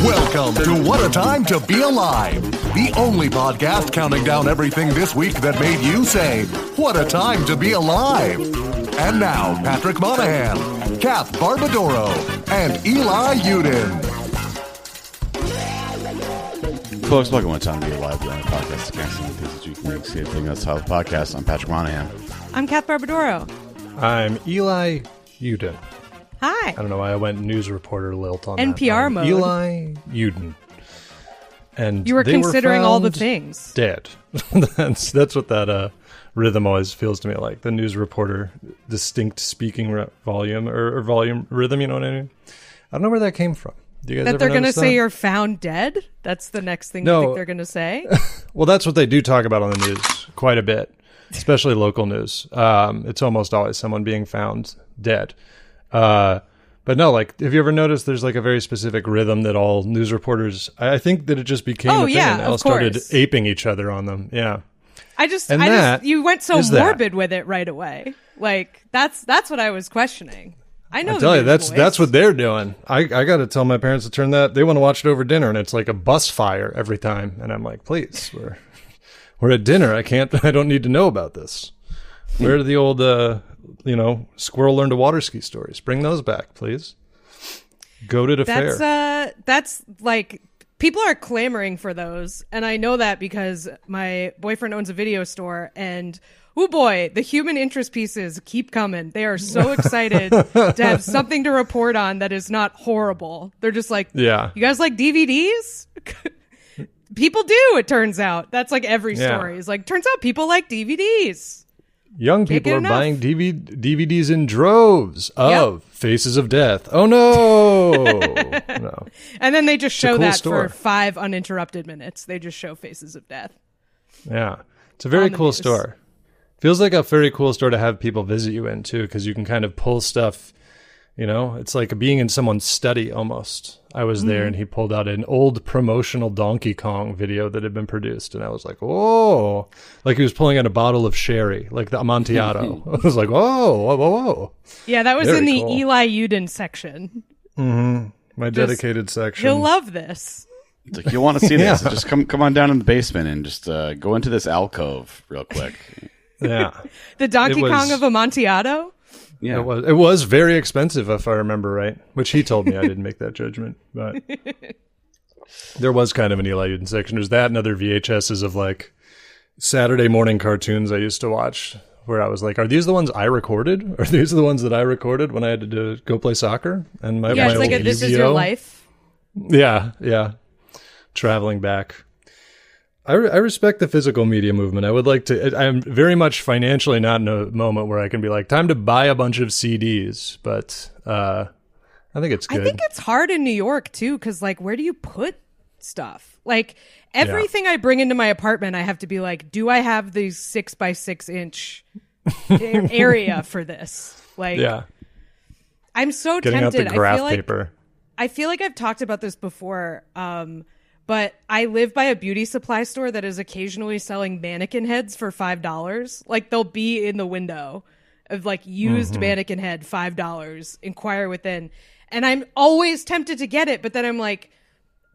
Welcome to What a Time to Be Alive, the only podcast counting down everything this week that made you say, what a time to be alive. And now, Patrick Monahan, Kath Barbadoro, and Eli Uden. Folks, welcome to What a Time to Be Alive, the only podcast that counts down pieces you can make. See everything that's how the podcast. I'm Patrick Monahan. I'm Kath Barbadoro. I'm Eli Uden. Hi. I don't know why I went news reporter lilt on NPR that. mode. Eli Uden. And you were they considering were all the found things. Dead. that's what that rhythm always feels to me like. The news reporter distinct speaking volume or volume rhythm, you know what I mean? I don't know where that came from. Do you guys that ever they're going to notice say that? you're found dead? That's the next thing No. you think they're going to say? Well, that's what they do talk about on the news quite a bit, especially local news. It's almost always someone being found dead. But no, like, have you ever noticed there's like a very specific rhythm that all news reporters, I think that it just became a thing and all started aping each other on them. Yeah. You went so morbid with it right away. Like, that's what I was questioning. I know. I tell you, that's what they're doing. I got to tell my parents to turn that. They want to watch it over dinner, and it's like a bus fire every time. And I'm like, please, we're at dinner. I don't need to know about this. Where are the old, squirrel learn to water ski stories? Bring those back, please. Goated affair. That's like, people are clamoring for those. And I know that because my boyfriend owns a video store, and oh boy, the human interest pieces keep coming. They are so excited to have something to report on that is not horrible. They're just like, yeah. You guys like DVDs? People do, it turns out. That's like every story. It's like, turns out people like DVDs. Young people are buying DVDs in droves of Faces of Death. Oh, no. No. And then they just show that store. for 5 uninterrupted minutes. They just show Faces of Death. Yeah. It's a very cool store. Feels like a very cool store to have people visit you in, too, because you can kind of pull stuff, it's like being in someone's study almost. I was there and he pulled out an old promotional Donkey Kong video that had been produced. And I was like, whoa, like he was pulling out a bottle of sherry, like the Amontillado. I was like, whoa. Yeah, that was very in the cool. Eli Uden section. Mm-hmm. My dedicated section. He'll love this. It's like, you'll want to see this. So just come on down in the basement and just go into this alcove real quick. Yeah. The Donkey Kong of Amontillado? Yeah. It was very expensive, if I remember right, which he told me. I didn't make that judgment, but there was kind of an Eli Uden section. There's that and other VHSs of like Saturday morning cartoons I used to watch where I was like, are these the ones I recorded? Are these the ones that I recorded when I had to go play soccer? And my it's old like a This Is Your Life. Yeah. Traveling back. I respect the physical media movement. I would like to. I'm very much financially not in a moment where I can be like, time to buy a bunch of CDs. But I think it's good. I think it's hard in New York too, because like, where do you put stuff? Like everything I bring into my apartment, I have to be like, do I have the 6x6 inch area for this? Like, I'm so getting tempted. out the graph paper. I feel like I've talked about this before. But I live by a beauty supply store that is occasionally selling mannequin heads for $5. Like they'll be in the window of like used mannequin head, $5, inquire within. And I'm always tempted to get it. But then I'm like,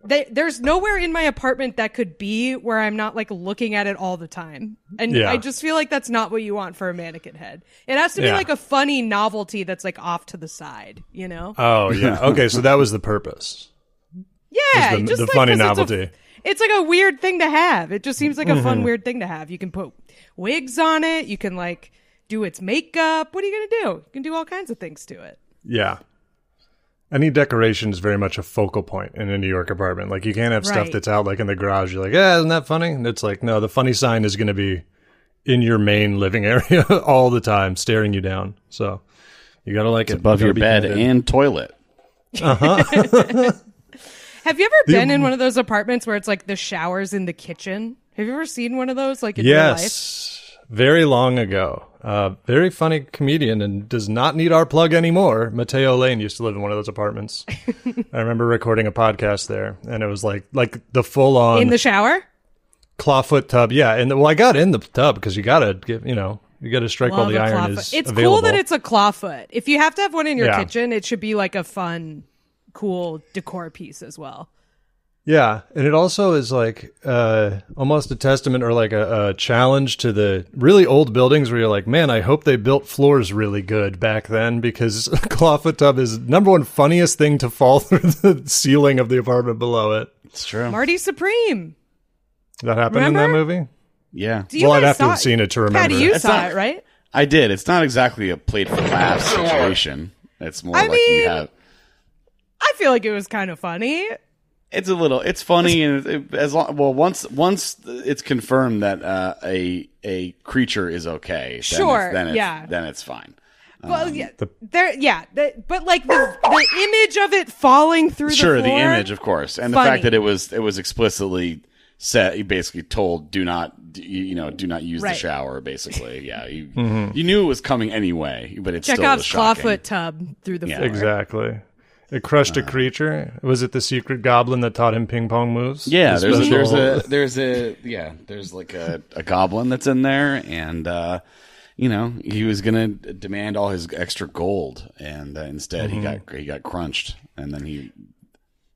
there's nowhere in my apartment that could be where I'm not like looking at it all the time. And I just feel like that's not what you want for a mannequin head. It has to be like a funny novelty that's like off to the side, Oh, yeah. Okay. So that was the purpose. Yeah, the funny novelty. It's like a weird thing to have. It just seems like a fun, weird thing to have. You can put wigs on it. You can like do its makeup. What are you going to do? You can do all kinds of things to it. Yeah. Any decoration is very much a focal point in a New York apartment. Like you can't have stuff that's out like in the garage. You're like, isn't that funny? And it's like, no, the funny sign is going to be in your main living area all the time, staring you down. So you got to like it's above your bed and toilet. Have you ever been in one of those apartments where it's like the shower's in the kitchen? Have you ever seen one of those like in real life? Yes, very long ago. Very funny comedian and does not need our plug anymore. Mateo Lane used to live in one of those apartments. I remember recording a podcast there, and it was like the full on in the shower clawfoot tub. Yeah, and I got in the tub because you gotta give you gotta strike while the iron is It's available. cool that it's a clawfoot. If you have to have one in your kitchen, it should be like a fun, cool decor piece as well. Yeah, and it also is like almost a testament or like a challenge to the really old buildings where you're like, man, I hope they built floors really good back then, because a clawfoot tub is number one funniest thing to fall through the ceiling of the apartment below it. It's true. Marty Supreme. That happened Remember? in that movie? Yeah. Well, I'd have to have seen it to remember. Patty, you It's saw not- it, right? I did. It's not exactly a plate for laughs situation. It's more like mean- you have. I feel like it was kind of funny. It's funny, and once it's confirmed that a creature is okay, then it's fine. Well, but like the image of it falling through the floor. The image, of course, and the fact that it was explicitly set, he basically told, do not use the shower. Basically, you knew it was coming anyway, but it's still was shocking. Clawfoot tub through the floor. Exactly. It crushed a creature. Was it the secret goblin that taught him ping pong moves? Yeah, there's like a goblin that's in there, and he was gonna demand all his extra gold, and instead he got crunched, and then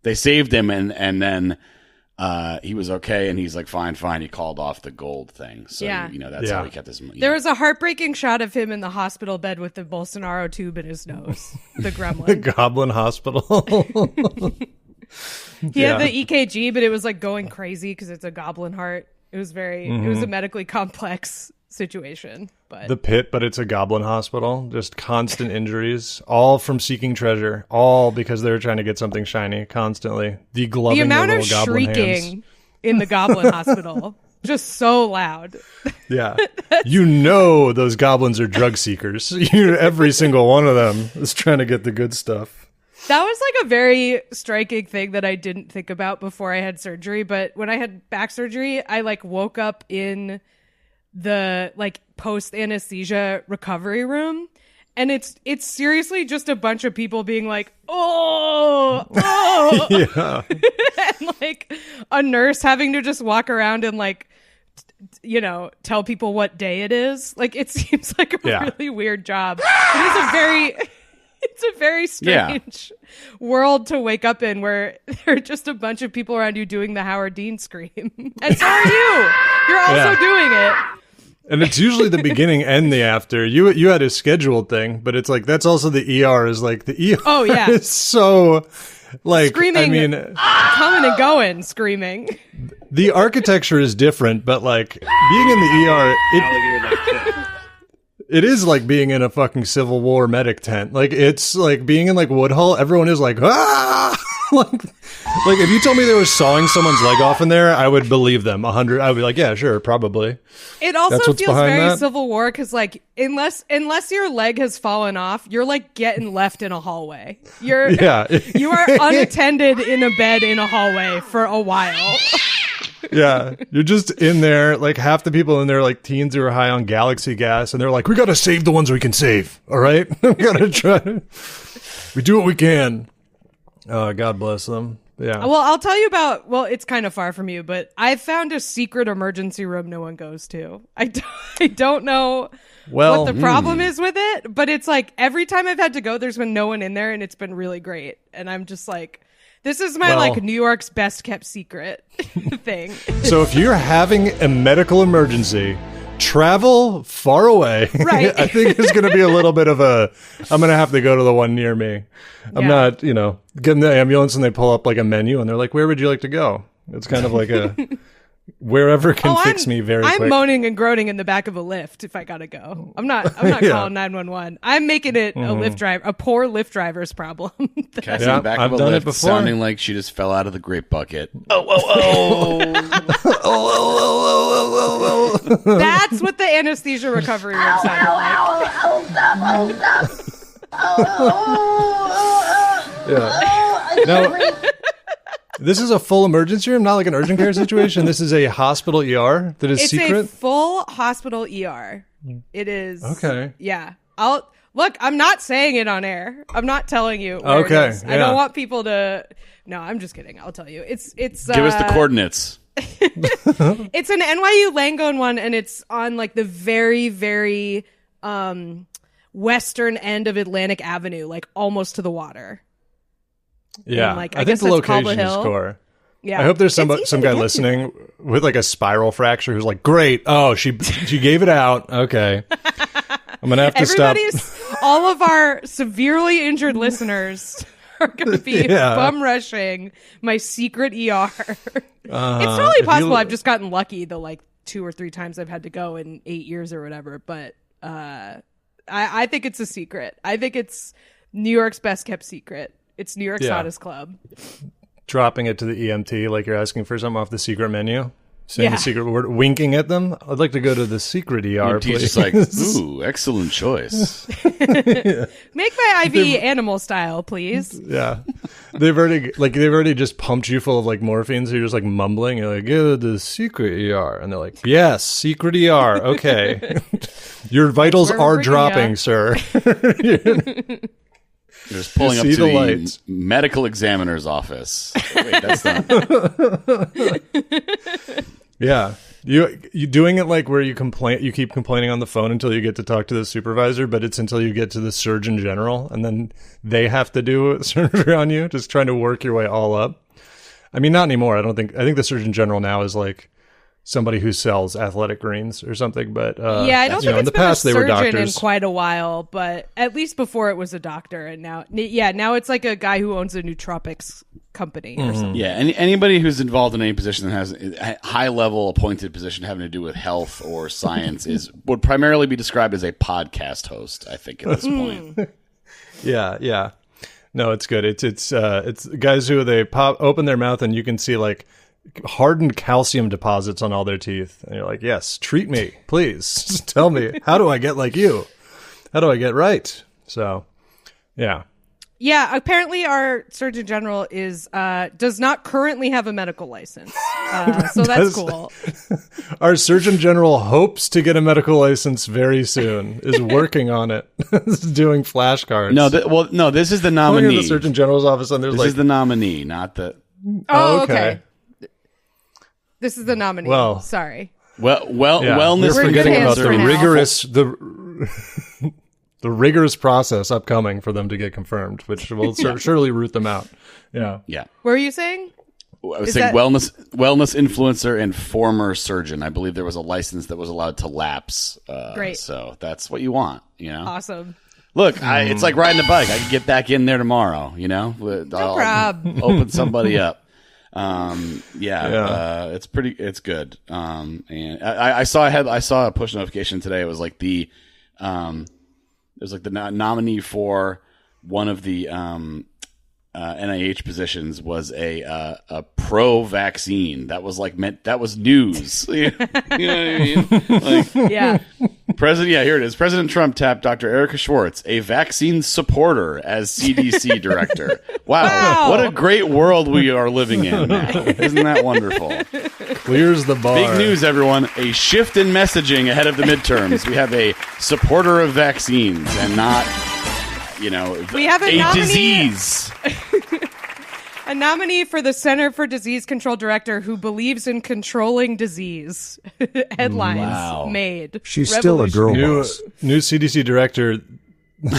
they saved him, and then he was okay, and he's like, fine. He called off the gold thing, so that's how he kept his money. There was a heartbreaking shot of him in the hospital bed with the Bolsonaro tube in his nose. The gremlin. The goblin hospital. He had the EKG, but it was like going crazy because it's a goblin heart. It was it was a medically complex situation. But the pit, but it's a goblin hospital. Just constant injuries, all from seeking treasure, all because they were trying to get something shiny constantly. The amount of goblin shrieking hands. In the goblin hospital, just so loud. Yeah, those goblins are drug seekers. Every single one of them is trying to get the good stuff. That was like a very striking thing that I didn't think about before I had surgery. But when I had back surgery, I like woke up in the like post anesthesia recovery room, and it's seriously just a bunch of people being like, oh Yeah. and like a nurse having to just walk around and like tell people what day it is. Like, it seems like a really weird job. It's a very strange world to wake up in, where there are just a bunch of people around you doing the Howard Dean scream. And so are you. You're also doing it. And it's usually the beginning and the after. You had a scheduled thing, but it's like that's also the ER is like the ER. Oh yeah, is so like screaming. I mean, coming and going, screaming. The architecture is different, but like being in the ER, it is like being in a fucking Civil War medic tent. Like, it's like being in like Woodhull. Everyone is like, ah! like if you told me they were sawing someone's leg off in there, I would believe them 100. I would be like, yeah, sure, probably. It also feels very Civil War because, like, unless your leg has fallen off, you're like getting left in a hallway. You are unattended in a bed in a hallway for a while. Yeah, you're just in there. Like, half the people in there, like teens who are high on galaxy gas, and they're like, we gotta save the ones we can save. All right, we gotta try. We do what we can. God bless them. Yeah. Well, I'll tell you about. Well, it's kind of far from you, but I found a secret emergency room no one goes to. I don't know what the problem is with it, but it's like every time I've had to go, there's been no one in there, and it's been really great. And I'm just like, this is my like New York's best kept secret thing. So if you're having a medical emergency, travel far away. Right. I think it's going to be a little bit of I'm going to have to go to the one near me. I'm not, getting the ambulance and they pull up like a menu and they're like, where would you like to go? It's kind of like a wherever can fix me very quick. I'm moaning and groaning in the back of a Lyft if I got to go. I'm not calling 911. I'm making it a poor Lyft driver's problem. Cassie in the back of a Lyft sounding like she just fell out of the grape bucket. That's what the anesthesia recovery room sounded like. Now, this is a full emergency room, not like an urgent care situation. This is a hospital ER that is secret? It's a full hospital ER. It is. Okay. Yeah. I'm not saying it on air. I'm not telling you where it is. I don't want people to. No, I'm just kidding. I'll tell you. It's give us the coordinates. It's an NYU Langone one, and it's on like the very, very western end of Atlantic Avenue, like almost to the water. Yeah, and, like, I think the location is core. Yeah. I hope there's some It's easy to guy get to. listening with like a spiral fracture who's like, great. Oh, she gave it out. Okay. I'm going to have to stop. All of our severely injured listeners are going to be bum rushing my secret ER. It's totally possible I've just gotten lucky the like 2 or 3 times I've had to go in 8 years or whatever. But I think it's a secret. I think it's New York's best kept secret. It's New York's hottest club. Dropping it to the EMT like you're asking for something off the secret menu. Saying the secret word, winking at them. I'd like to go to the secret ER, please. Just like, ooh, excellent choice. Make my IV animal style, please. Yeah, they've already just pumped you full of like morphine, so you're just like mumbling. You're like, go to the secret ER, and they're like, yes, secret ER. Okay, your vitals are dropping, sir. You're just pulling up to the medical examiner's office. Wait, that's not. Yeah. You doing it like where you keep complaining on the phone until you get to talk to the supervisor, but it's until you get to the Surgeon General, and then they have to do surgery on you, just trying to work your way all up. I mean, not anymore. I think the Surgeon General now is like somebody who sells athletic greens or something, but I don't think in the past they were doctors in quite a while, but at least before it was a doctor, and now it's like a guy who owns a nootropics company or something. Yeah, anybody who's involved in any position that has a high level appointed position having to do with health or science would primarily be described as a podcast host, I think, at this point. Yeah. No, it's good. It's guys who they open their mouth and you can see like hardened calcium deposits on all their teeth, and you're like, yes, treat me, please. Just tell me, how do I get like you? How do I get right? So yeah, apparently our Surgeon General does not currently have a medical license, so that's cool. Our Surgeon General hopes to get a medical license very soon, is working on it. Is doing flashcards. No, this is the nominee. Going to the Surgeon General's office, and there's this is the nominee, not the. Oh, okay. This is the nominee. Well, sorry. Wellness. We're forgetting about the now. the rigorous process upcoming for them to get confirmed, which will surely root them out. Yeah. Yeah. What were you saying? I was saying wellness influencer and former surgeon. I believe there was a license that was allowed to lapse. Great. So that's what you want, you know? Awesome. Look, it's like riding a bike. I can get back in there tomorrow, you know? No problem. Open somebody up. It's good. And I saw a push notification today. It was like the nominee for one of the NIH positions was a pro-vaccine. That was that was news. You know what I mean? Like, yeah. Here it is. President Trump tapped Dr. Erica Schwartz, a vaccine supporter, as CDC director. Wow. What a great world we are living in now. Isn't that wonderful? Clears the bar. Big news, everyone. A shift in messaging ahead of the midterms. We have a supporter of vaccines and not, we have a disease. A nominee for the Center for Disease Control director who believes in controlling disease. Headlines made. She's still a girl boss. New CDC director.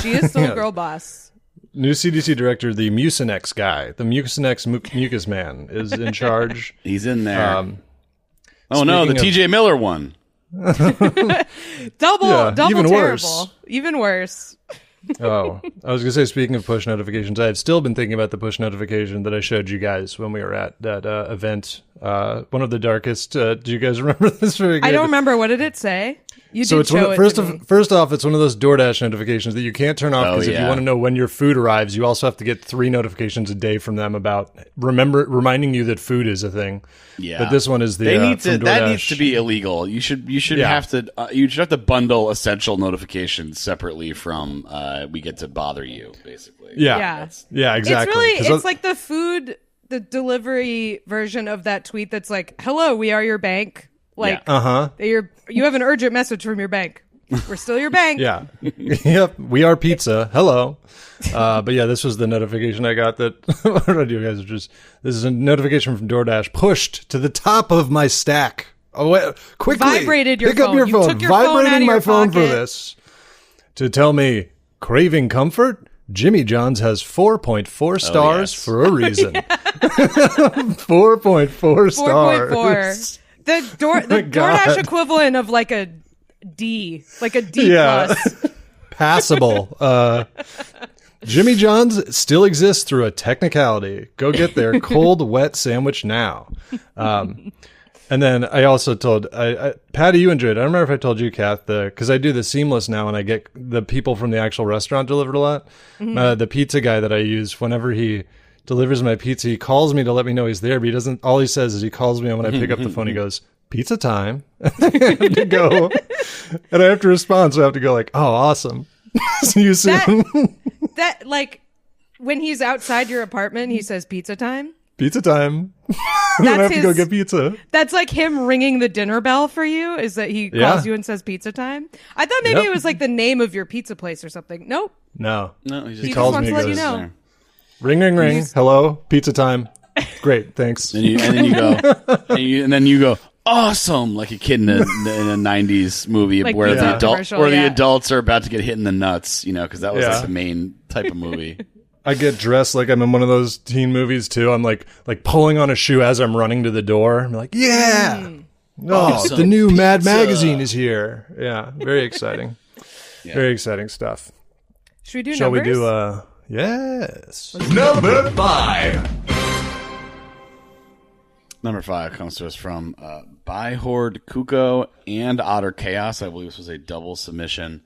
She is still a girl boss. New CDC director, the Mucinex guy, the Mucinex mucus man, is in charge. He's in there. The TJ Miller one. double even terrible. Worse. Even worse. Oh, I was going to say, speaking of push notifications, I had still been thinking about the push notification that I showed you guys when we were at that event. One of the darkest. Do you guys remember this? Very good. I don't remember. What did it say? First off, it's one of those DoorDash notifications that you can't turn off because if you want to know when your food arrives, you also have to get 3 notifications a day from them about reminding you that food is a thing. Yeah, but this one is the that needs to be illegal. You should have to bundle essential notifications separately from we get to bother you, basically. Yeah, exactly. It's like the delivery version of that tweet that's like, "Hello, we are your bank." Like, you have an urgent message from your bank. We're still your bank. Yeah. Yep. We are pizza. Hello. But yeah, this was the notification I got that what did I do, guys? This is a notification from DoorDash pushed to the top of my stack. Oh, wait, quickly. Vibrated your pick phone. Up your You phone. took your phone out of Vibrating your my phone pocket. for this. To tell me, craving comfort? Jimmy John's has 4.4 stars for a reason. 4.4 stars. 4.4. The DoorDash equivalent of like a D plus. Passable. Jimmy John's still exists through a technicality. Go get their cold, wet sandwich now. And then I also told Patty, you enjoyed it. I don't remember if I told you, Kath, because I do the seamless now, and I get the people from the actual restaurant delivered a lot. The pizza guy that I use, whenever he delivers my pizza, he calls me to let me know he's there, but he doesn't. All he says is he calls me, and when I pick up the phone, he goes, "Pizza time." I have to go, and I have to respond, so I have to go like, "Oh, awesome." See you soon. That like when he's outside your apartment, he says pizza time. Pizza time. I have to go get pizza. That's like him ringing the dinner bell for you, is that he calls you and says pizza time? I thought maybe it was like the name of your pizza place or something. Nope. No, he calls me and goes, you know. Ring, ring, ring. Hello, pizza time. Great, thanks. And then you go, and then you go, awesome, like a kid in a 90s movie like where the adults are about to get hit in the nuts, because that was like the main type of movie. I get dressed like I'm in one of those teen movies too. I'm like pulling on a shoe as I'm running to the door. I'm like, awesome. The new Mad magazine is here. Yeah, very exciting. Very exciting stuff. Should we do Shall numbers? We do yes. Number 5. Number 5 comes to us from Byhorde Kuko and Otter Chaos. I believe this was a double submission,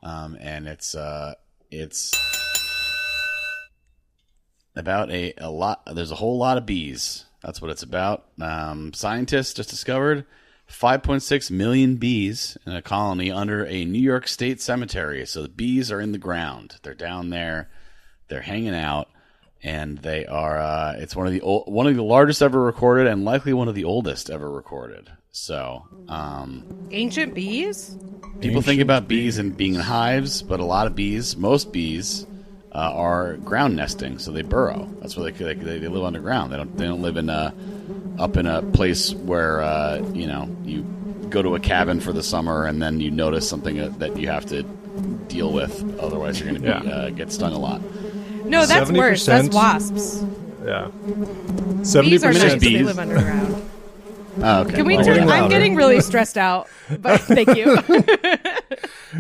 and it's about a lot. There's a whole lot of bees. That's what it's about. Scientists just discovered 5.6 million bees in a colony under a New York State cemetery. So the bees are in the ground. They're down there. They're hanging out. And they are. It's one of the largest ever recorded, and likely one of the oldest ever recorded. So, ancient bees. People think about bees and being in hives, but most bees, are ground nesting. So they burrow. That's where they live underground. They don't live up in a place where you go to a cabin for the summer and then you notice something that you have to deal with. Otherwise, you're going to get stung a lot. No, that's worse. That's wasps. Yeah. 70% bees are nice. They live underground. Oh, okay. Can we turn? I'm getting really stressed out, but thank you.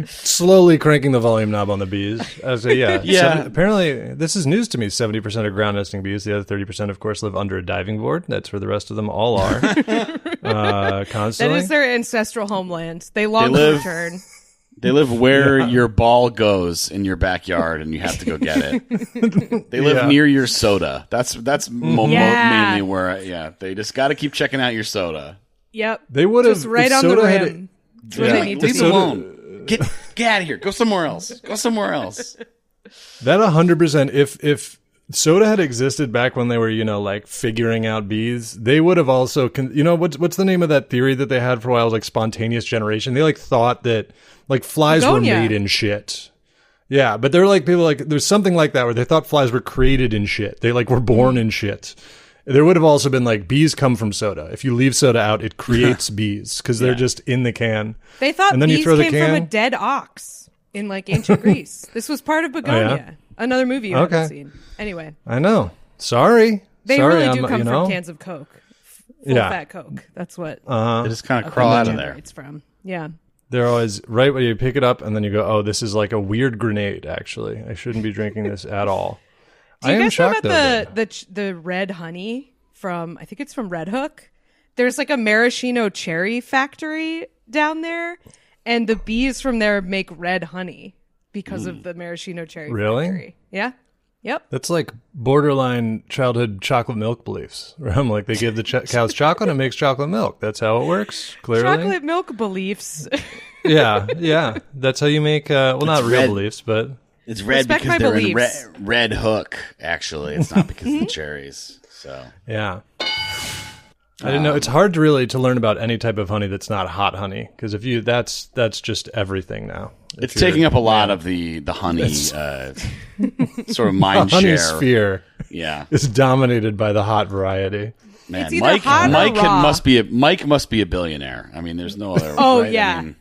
Slowly cranking the volume knob on the bees. Apparently, this is news to me. 70% are ground nesting bees. The other 30%, of course, live under a diving board. That's where the rest of them all are. Constantly. That is their ancestral homeland. They long to return. They live where your ball goes in your backyard, and you have to go get it. They live near your soda. That's mainly where. They just got to keep checking out your soda. Yep. They would have just right on the rim. Leave them alone. Get out of here. Go somewhere else. That 100%. If soda had existed back when they were figuring out bees, they would have also what's the name of that theory that they had for a while, like spontaneous generation. They thought that flies were made in shit. Yeah, but they're people there's something like that where they thought flies were created in shit. They were born in shit. There would have also been bees come from soda. If you leave soda out, it creates bees because they're just in the can. They thought and then bees came from a dead ox in ancient Greece. This was part of Begonia, another movie you haven't seen. Anyway, I know. Sorry, really do come from cans of Coke, full fat Coke. That's what they just kind of crawl out of there. It's from yeah. They're always right when you pick it up, and then you go, "Oh, this is like a weird grenade." Actually, I shouldn't be drinking this at all. Do you guys know about the red honey from? I think it's from Red Hook. There's a maraschino cherry factory down there, and the bees from there make red honey because of the maraschino cherry factory. Yeah. Yep. That's borderline childhood chocolate milk beliefs. Where I'm they give the cows chocolate and it makes chocolate milk. That's how it works, clearly. Chocolate milk beliefs. Yeah. That's how you make, not real beliefs, but... It's red because they're in Red Hook, actually. It's not because of the cherries. So yeah. I didn't know. It's hard to learn about any type of honey that's not hot honey. Because that's just everything now. It's taking up a lot of the honey sort of mind share. The honey sphere is dominated by the hot variety. Man, Mike must be a billionaire. I mean, there's no other. Oh right? yeah. I mean,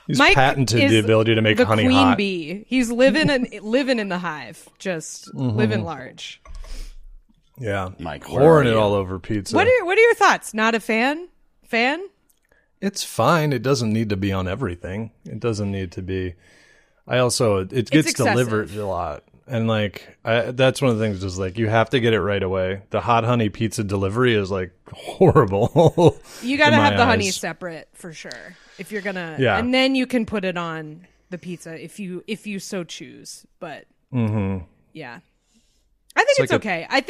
He's Mike patented is the ability to make the honey queen hot. bee. He's living in the hive, just living large. Yeah, Mike, pouring it all over pizza. What are your thoughts? Not a fan? It's fine. It doesn't need to be on everything. It doesn't need to be. It gets delivered a lot. And like, that's one of the things is like, you have to get it right away. The hot honey pizza delivery is like horrible. You got to have the honey separate for sure. If you're going to, and then you can put it on the pizza if you so choose. But yeah. I think it's like okay. I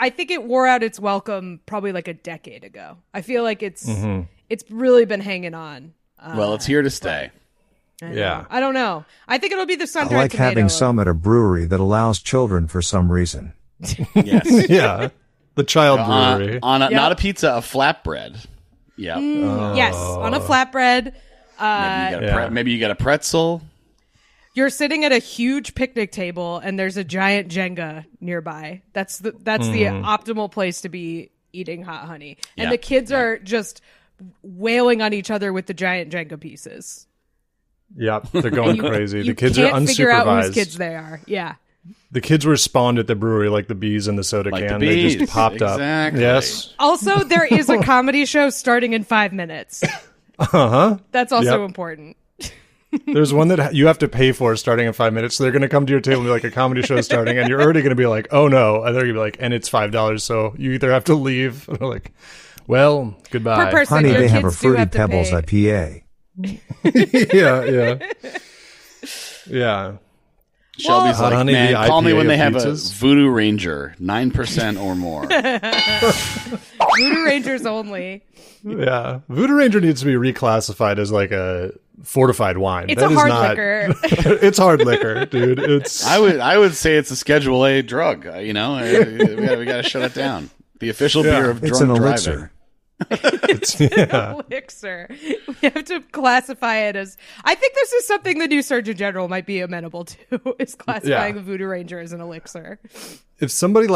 think it wore out its welcome probably like a decade ago. I feel like it's really been hanging on. Well, it's here to stay. I don't know. I think it'll be the sun-dried I like tomato. having some at a brewery that allows children for some reason. Yes. Yeah. The child brewery. Not a pizza, a flatbread. Yeah. Yes, on a flatbread. Maybe you got a pretzel. You're sitting at a huge picnic table and there's a giant Jenga nearby. That's the optimal place to be eating hot honey. And the kids are just wailing on each other with the giant Jenga pieces. Yep, they're going crazy. The kids are unsupervised. Figure out whose unsupervised. kids they are. Yeah. The kids were spawned at the brewery like the bees in the soda can. They just popped up. Yes. Also, there is a comedy show starting in 5 minutes. That's also important. There's one that you have to pay for starting in 5 minutes. So they're going to come to your table and be like, a comedy show starting, and you're already going to be like, oh no. And they're going to be like, and it's $5. So you either have to leave. And they're like, well, goodbye. Per person, Honey, your they have a kids do Fruity have to Pebbles pay. IPA. Yeah. Shelby's Hot like, honey, man, the call me IPA when they of have pizzas." a Voodoo Ranger, 9% or more. Voodoo Rangers only. Yeah. Voodoo Ranger needs to be reclassified as like a fortified wine. It's That a is hard not, liquor. It's hard liquor, dude. It's I would say it's a Schedule A drug. We got to shut it down. The official beer of It's drunk an driving. elixir. Elixir. We have to classify it as. I think this is something the new Surgeon General might be amenable to. Is classifying the Voodoo Ranger as an elixir. if somebody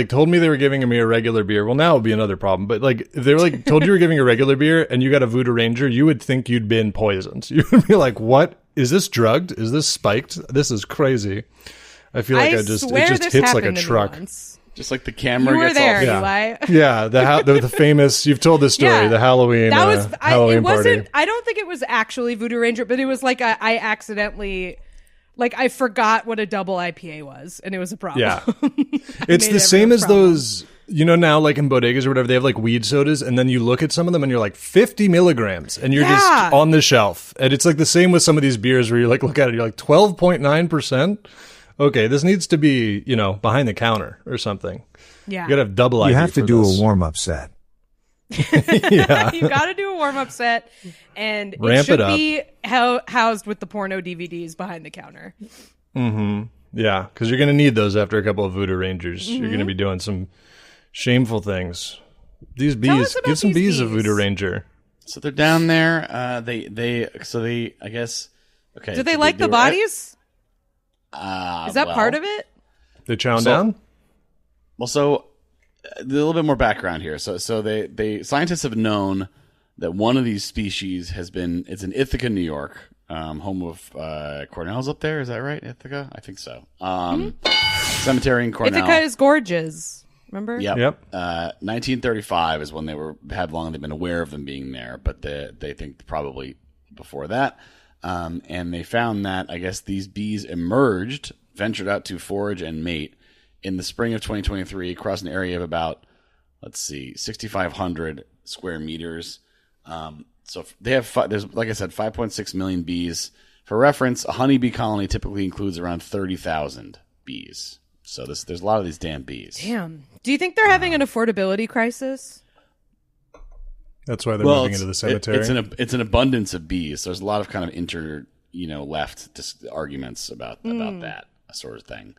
told me they were giving me a regular beer, well, now it would be another problem. But like if they were like told you were giving a regular beer and you got a Voodoo Ranger, you would think you'd been poisoned. You would be like, "What is this drugged? Is this spiked? This is crazy." I feel like it just hits like a truck. Just like the camera You were gets there, off. Eli. Yeah, the famous. You've told this story. Yeah. The Halloween. That was. Halloween It wasn't. party. I don't think it was actually Voodoo Ranger, but it was like I accidentally, like I forgot what a double IPA was, and it was a problem. Yeah, it's the same as those. You know, now like in bodegas or whatever, they have like weed sodas, and then you look at some of them and you're like 50 milligrams, and you're just on the shelf. And it's like the same with some of these beers where you like look at it, you're like 12.9%. Okay, this needs to be, behind the counter or something. Yeah. You gotta have double IPA. You have to for do this. a warm-up set. Yeah. You got to do a warm-up set, and Ramp it should it up. be housed with the porno DVDs behind the counter. Mm-hmm. Yeah, because you're gonna need those after a couple of Voodoo Rangers. Mm-hmm. You're gonna be doing some shameful things. These Tell bees, us about give some these bees a bees. Voodoo Ranger. So they're down there. They I guess. Okay. Do they like the were bodies? Is that well, part of it? They chowing So- down. Well, so a little bit more background here. So they scientists have known that one of these species it's in Ithaca, New York, home of Cornell's up there. Is that right, Ithaca? I think so. Cemetery in Cornell. Ithaca is gorgeous. Remember? Yep. 1935 is when had long they've been aware of them being there, but they think probably before that. And they found that I guess these bees ventured out to forage and mate in the spring of 2023 across an area of about, 6,500 square meters. So they have there's, like I said, 5.6 million bees. For reference, a honeybee colony typically includes around 30,000 bees. So there's a lot of these damn bees. Damn. Do you think they're having an affordability crisis? That's why they're moving into the cemetery. It's an abundance of bees. There's a lot of kind of left arguments about that sort of thing.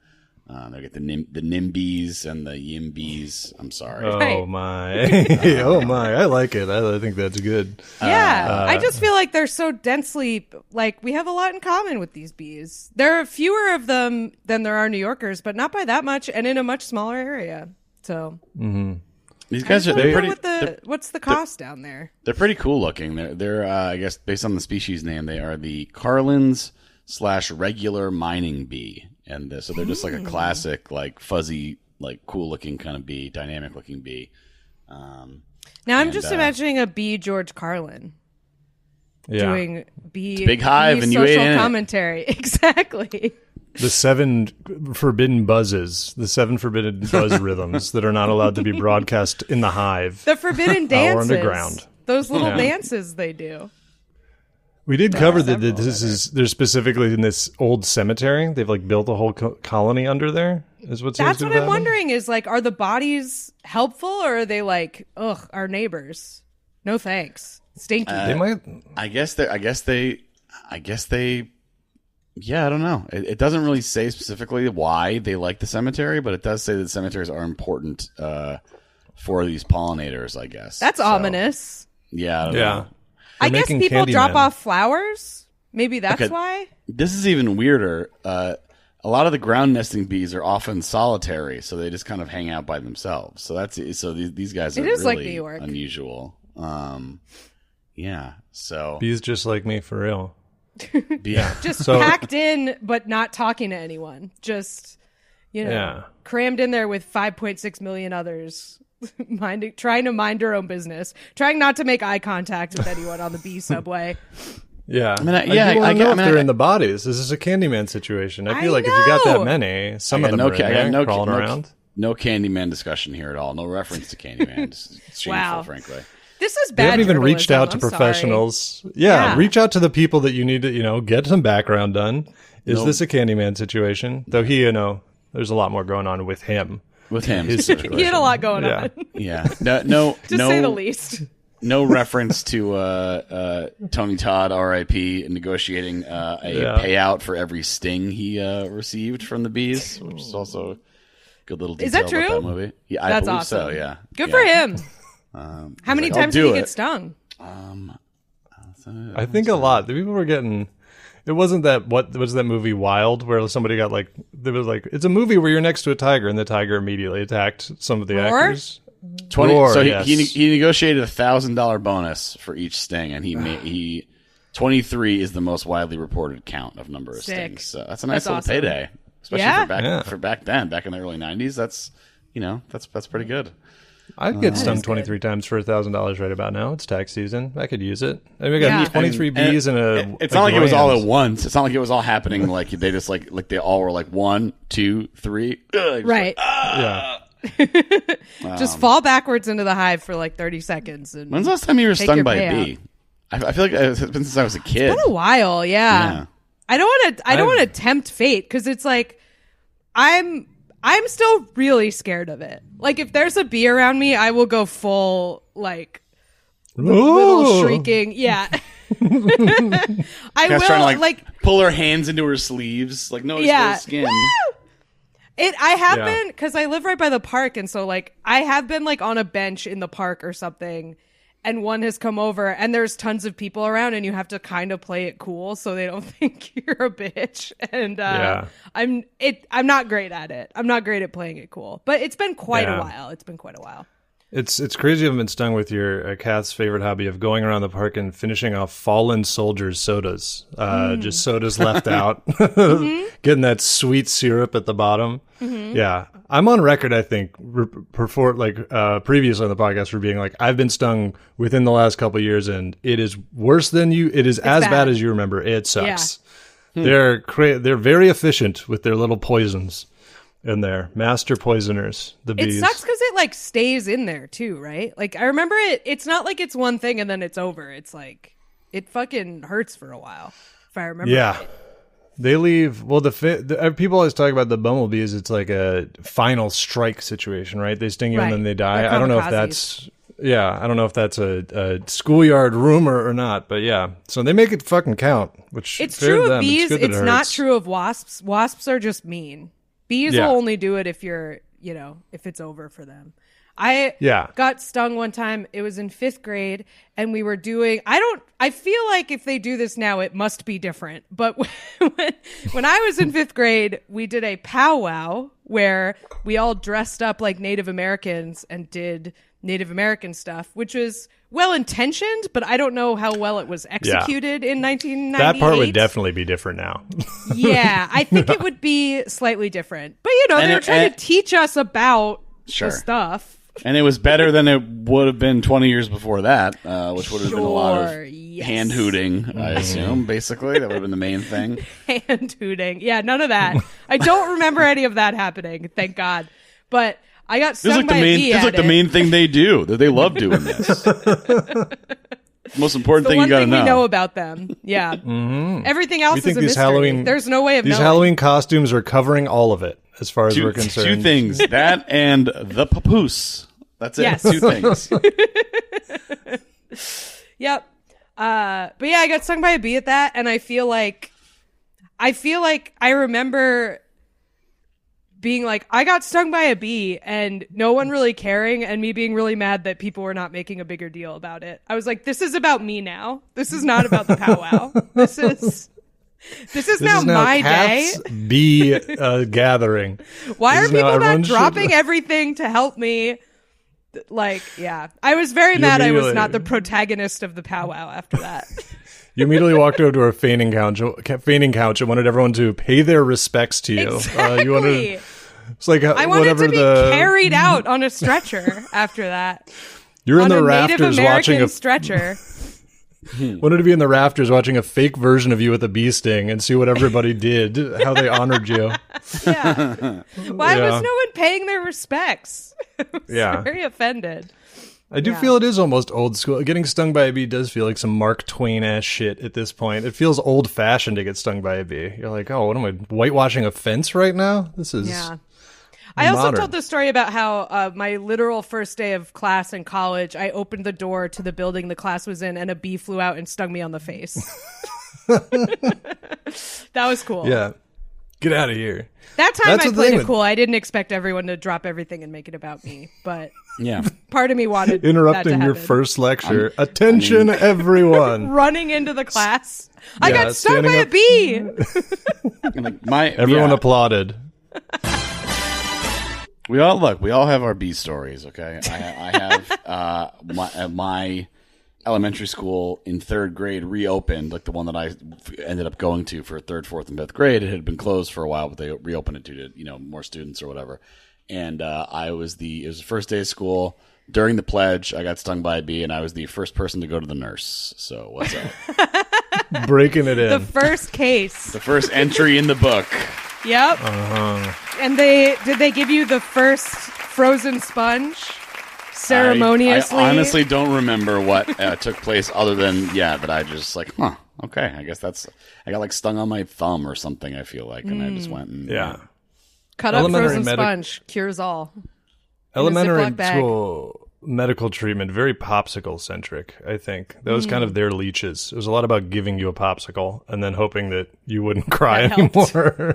They get the NIMBYs and the YIMBYs. I'm sorry. Oh Right. my! Oh my! I like it. I think that's good. Yeah. I just feel like they're so densely, like, we have a lot in common with these bees. There are fewer of them than there are New Yorkers, but not by that much, and in a much smaller area. So. Mm-hmm. These guys are what's the cost down there? They're pretty cool looking. They're I guess based on the species name, they are the Carlin's/regular mining bee, and so they're just like a classic, like fuzzy, like cool looking kind of bee, dynamic looking bee. Now I'm just imagining a bee George Carlin doing big hive and social you ate commentary. Exactly. The 7 forbidden buzzes, the 7 forbidden buzz rhythms that are not allowed to be broadcast in the hive. The forbidden dances. Or underground. Those little dances they do. We did cover that they're specifically in this old cemetery. They've like built a whole colony under there. Is what That's what I'm wondering is like, are the bodies helpful or are they like, ugh, our neighbors? No thanks. Stinky. They might. I guess they. Yeah, I don't know. It doesn't really say specifically why they like the cemetery, but it does say that cemeteries are important for these pollinators, I guess. That's ominous. Yeah, I don't know. I guess people drop off flowers. Maybe that's why. This is even weirder. A lot of the ground nesting bees are often solitary, so they just kind of hang out by themselves. So these guys are really like New York. Unusual. Yeah. So bees just like me for real. Yeah. Just packed in, but not talking to anyone. Just, crammed in there with 5.6 million others, trying to mind their own business, trying not to make eye contact with anyone on the bee subway. Yeah. I know if they're in the bodies. This is a Candyman situation. I feel like if you got that many, some of them are in there crawling around. No Candyman discussion here at all. No reference to Candyman. It's shameful, frankly. This is bad. They haven't even reached out to professionals. Yeah, reach out to the people that you need to, get some background done. Is this a Candyman situation? Though he, there's a lot more going on with him. With him. He had a lot going on. Yeah. No. To say the least. No reference to Tony Todd, R.I.P., negotiating a payout for every sting he received from the bees, which is also a good little detail about that movie. Yeah, I believe so, yeah. Good for him. How many times did he get stung? I think a lot. The people were getting... It wasn't that... What was that movie, Wild, where somebody got like... There was like... It's a movie where you're next to a tiger, and the tiger immediately attacked some of the actors. 20. So he negotiated $1,000 bonus for each sting, and he 23 is the most widely reported count of number of stings. So that's a nice little payday, especially for back then, back in the early 90s. That's that's pretty good. I'd get stung 23 times for $1,000 right about now. It's tax season. I could use it. I mean, we got 23 bees and a. It's not like it was all at once. It's not like it was all happening. Like they just like they all were like 1, 2, 3. Right. Yeah. Just fall backwards into the hive for like 30 seconds. And when's the last time you were stung by a bee? I feel like it's been since I was a kid. It's been a while. Yeah. I don't want to tempt fate because it's like I'm still really scared of it. Like if there's a bee around me, I will go full like little shrieking. Yeah. I will trying to like pull her hands into her sleeves, like no skin. Woo! I have been, because I live right by the park, and so like I have been like on a bench in the park or something, and one has come over, and there's tons of people around, and you have to kind of play it cool so they don't think you're a bitch. And I'm not great at it. I'm not great at playing it cool, but it's been quite a while. It's been quite a while. It's crazy. I've been stung with your cat's favorite hobby of going around the park and finishing off fallen soldiers' sodas. Just sodas left out, getting that sweet syrup at the bottom. Mm-hmm. Yeah, I'm on record. I think previously on the podcast for being like I've been stung within the last couple of years, and it is worse than you. It is as bad as you remember. It sucks. Yeah. They're very efficient with their little poisons. In there, master poisoners, the bees. It sucks because it like stays in there too, right? Like I remember it's not like it's one thing and then it's over. It's like it fucking hurts for a while. If I remember. Yeah, right. They leave. Well, the people always talk about the bumblebees. It's like a final strike situation, right? They sting you and then they die. I don't know if that's. Yeah, I don't know if that's a schoolyard rumor or not, but yeah. So they make it fucking count. Which it's true of bees. It's not true of wasps. Wasps are just mean. Bees will only do it if you're, if it's over for them. I got stung one time. It was in 5th grade, and we were doing. I feel like if they do this now, it must be different. But when I was in 5th grade, we did a powwow where we all dressed up like Native Americans and did Native American stuff, which was well-intentioned, but I don't know how well it was executed in 1998. That part would definitely be different now. Yeah, I think it would be slightly different. But, they were trying to teach us about the stuff. And it was better than it would have been 20 years before that, which would have been a lot of hand hooting, I assume, basically. That would have been the main thing. Hand hooting. Yeah, none of that. I don't remember any of that happening, thank God. But I got stung by a bee. This is the main thing they do. That they love doing this. Most important thing you got to know. We know about them. Yeah. Mm-hmm. Everything else is a mystery. There's no way of knowing. These Halloween costumes are covering all of it, as far as we're concerned. Two things. That and the papoose. That's it. Yes. 2 things. Yep. But yeah, I got stung by a bee at that, and I feel like I remember being like, I got stung by a bee, and no one really caring, and me being really mad that people were not making a bigger deal about it. I was like, this is about me now. This is not about the powwow. This is now my day. Bee gathering. Why are people not dropping everything to help me? Like, yeah. I was very mad I was not the protagonist of the powwow after that. You immediately walked over to a fainting couch and wanted everyone to pay their respects to you. Exactly. It's like I wanted to be carried out on a stretcher after that. You're in the rafters watching a stretcher. Wanted to be in the rafters watching a fake version of you with a bee sting and see what everybody did, how they honored you. Yeah. Why was no one paying their respects? Very offended. I do feel it is almost old school. Getting stung by a bee does feel like some Mark Twain-ass shit at this point. It feels old-fashioned to get stung by a bee. You're like, oh, what am I, whitewashing a fence right now? This is I also told the story about how my literal first day of class in college, I opened the door to the building the class was in, and a bee flew out and stung me on the face. That was cool. Yeah. Get out of here. That time I played it cool. I didn't expect everyone to drop everything and make it about me, but part of me wanted interrupting that to your happen. First lecture. Attention, everyone! Running into the class. I got stung by a bee. Everyone applauded. We all have our bee stories. Okay, I have my elementary school in 3rd grade reopened, like the one that I ended up going to for 3rd, 4th, and 5th grade. It had been closed for a while, but they reopened it due to more students or whatever. And it was the first day of school. During the pledge, I got stung by a bee, and I was the first person to go to the nurse. So what's up? Breaking it in. The first case. The first entry in the book. Yep. And did they give you the first frozen sponge? Ceremoniously. I honestly don't remember what took place other than that I just like, okay, I guess I got like stung on my thumb or something, I feel like, and I just went and cut up frozen sponge cures all. Elementary school medical treatment, very popsicle centric, I think. That was kind of their leeches. It was a lot about giving you a popsicle and then hoping that you wouldn't cry anymore.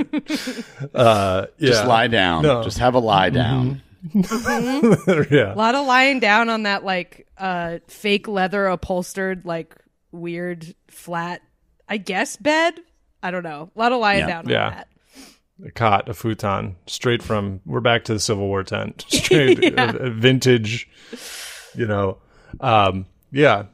Just lie down. No. Just have a lie down. A lot of lying down on that like fake leather upholstered like weird flat, I guess, bed. I don't know. A lot of lying down on that. A cot, a futon, straight from, we're back to the Civil War tent. Straight, a vintage, Well,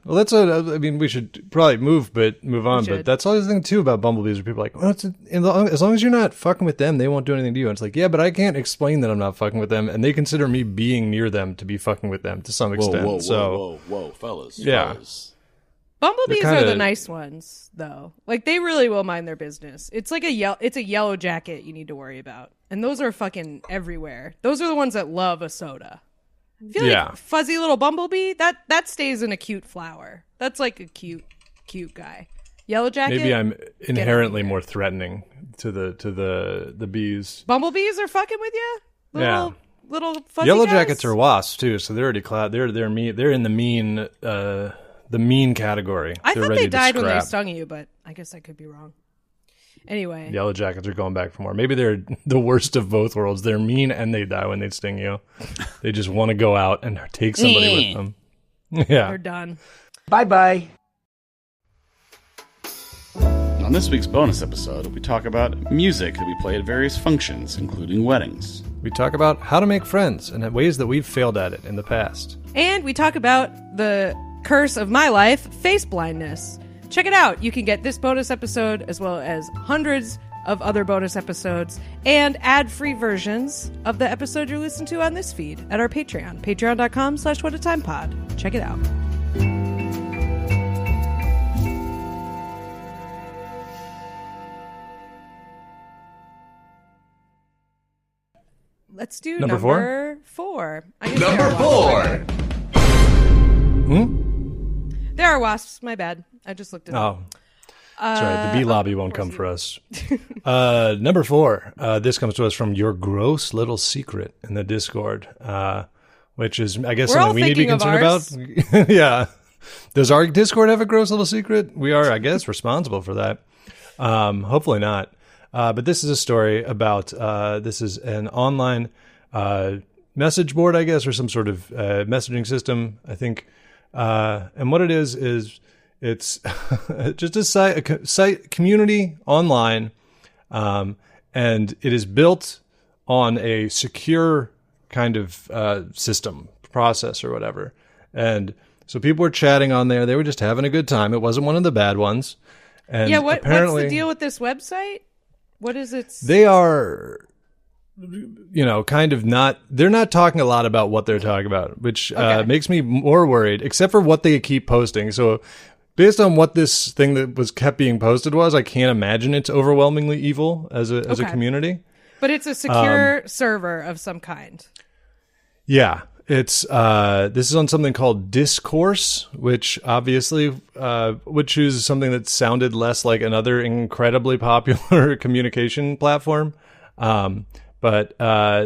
that's I mean, we should probably move on. But that's always the thing, too, about bumblebees, where people are like, well, as long as you're not fucking with them, they won't do anything to you. And it's like, yeah, but I can't explain that I'm not fucking with them. And they consider me being near them to be fucking with them to some extent. Whoa, fellas. Yeah. Fellas. Bumblebees are the nice ones, though. Like, they really will mind their business. It's like it's a yellow jacket you need to worry about. And those are fucking everywhere. Those are the ones that love a soda. I feel like fuzzy little bumblebee, that stays in a cute flower. That's like a cute guy. Yellow jacket. Maybe I'm inherently more threatening to the bees. Bumblebees are fucking with you? Little fuzzy Yellow guys? jackets are wasps too, so they're already they're mean. They're in the mean the mean category. I thought they died when they stung you, but I guess I could be wrong. Anyway. Yellow jackets are going back for more. Maybe they're the worst of both worlds. They're mean and they die when they sting you. They just want to go out and take somebody with them. Yeah. They're done. Bye-bye. On this week's bonus episode, we talk about music that we play at various functions, including weddings. We talk about how to make friends and ways that we've failed at it in the past. And we talk about the curse of my life, face blindness. Check it out. You can get this bonus episode as well as hundreds of other bonus episodes and ad-free versions of the episode you're listening to on this feed at our Patreon, patreon.com/whatatimepod. Check it out. Let's do number four. Number 4. There are wasps. My bad. I just looked it up. Oh, that's right. The bee lobby won't come for us. Number 4. This comes to us from Your Gross Little Secret in the Discord, which is, I guess, something we need to be concerned about. Yeah. Does our Discord have a gross little secret? We are, I guess, responsible for that. Hopefully not. But this is a story about, this is an online message board, I guess, or some sort of messaging system, I think. And what it is it's just a site community online, and it is built on a secure kind of system, process or whatever. And so people were chatting on there. They were just having a good time. It wasn't one of the bad ones. And yeah, what's the deal with this website? What is it? They are, kind of not, they're not talking a lot about what they're talking about, which makes me more worried, except for what they keep posting. So based on what this thing that was kept being posted was, I can't imagine it's overwhelmingly evil as a community. But it's a secure server of some kind. Yeah. It's this is on something called Discourse, which obviously would choose something that sounded less like another incredibly popular communication platform. But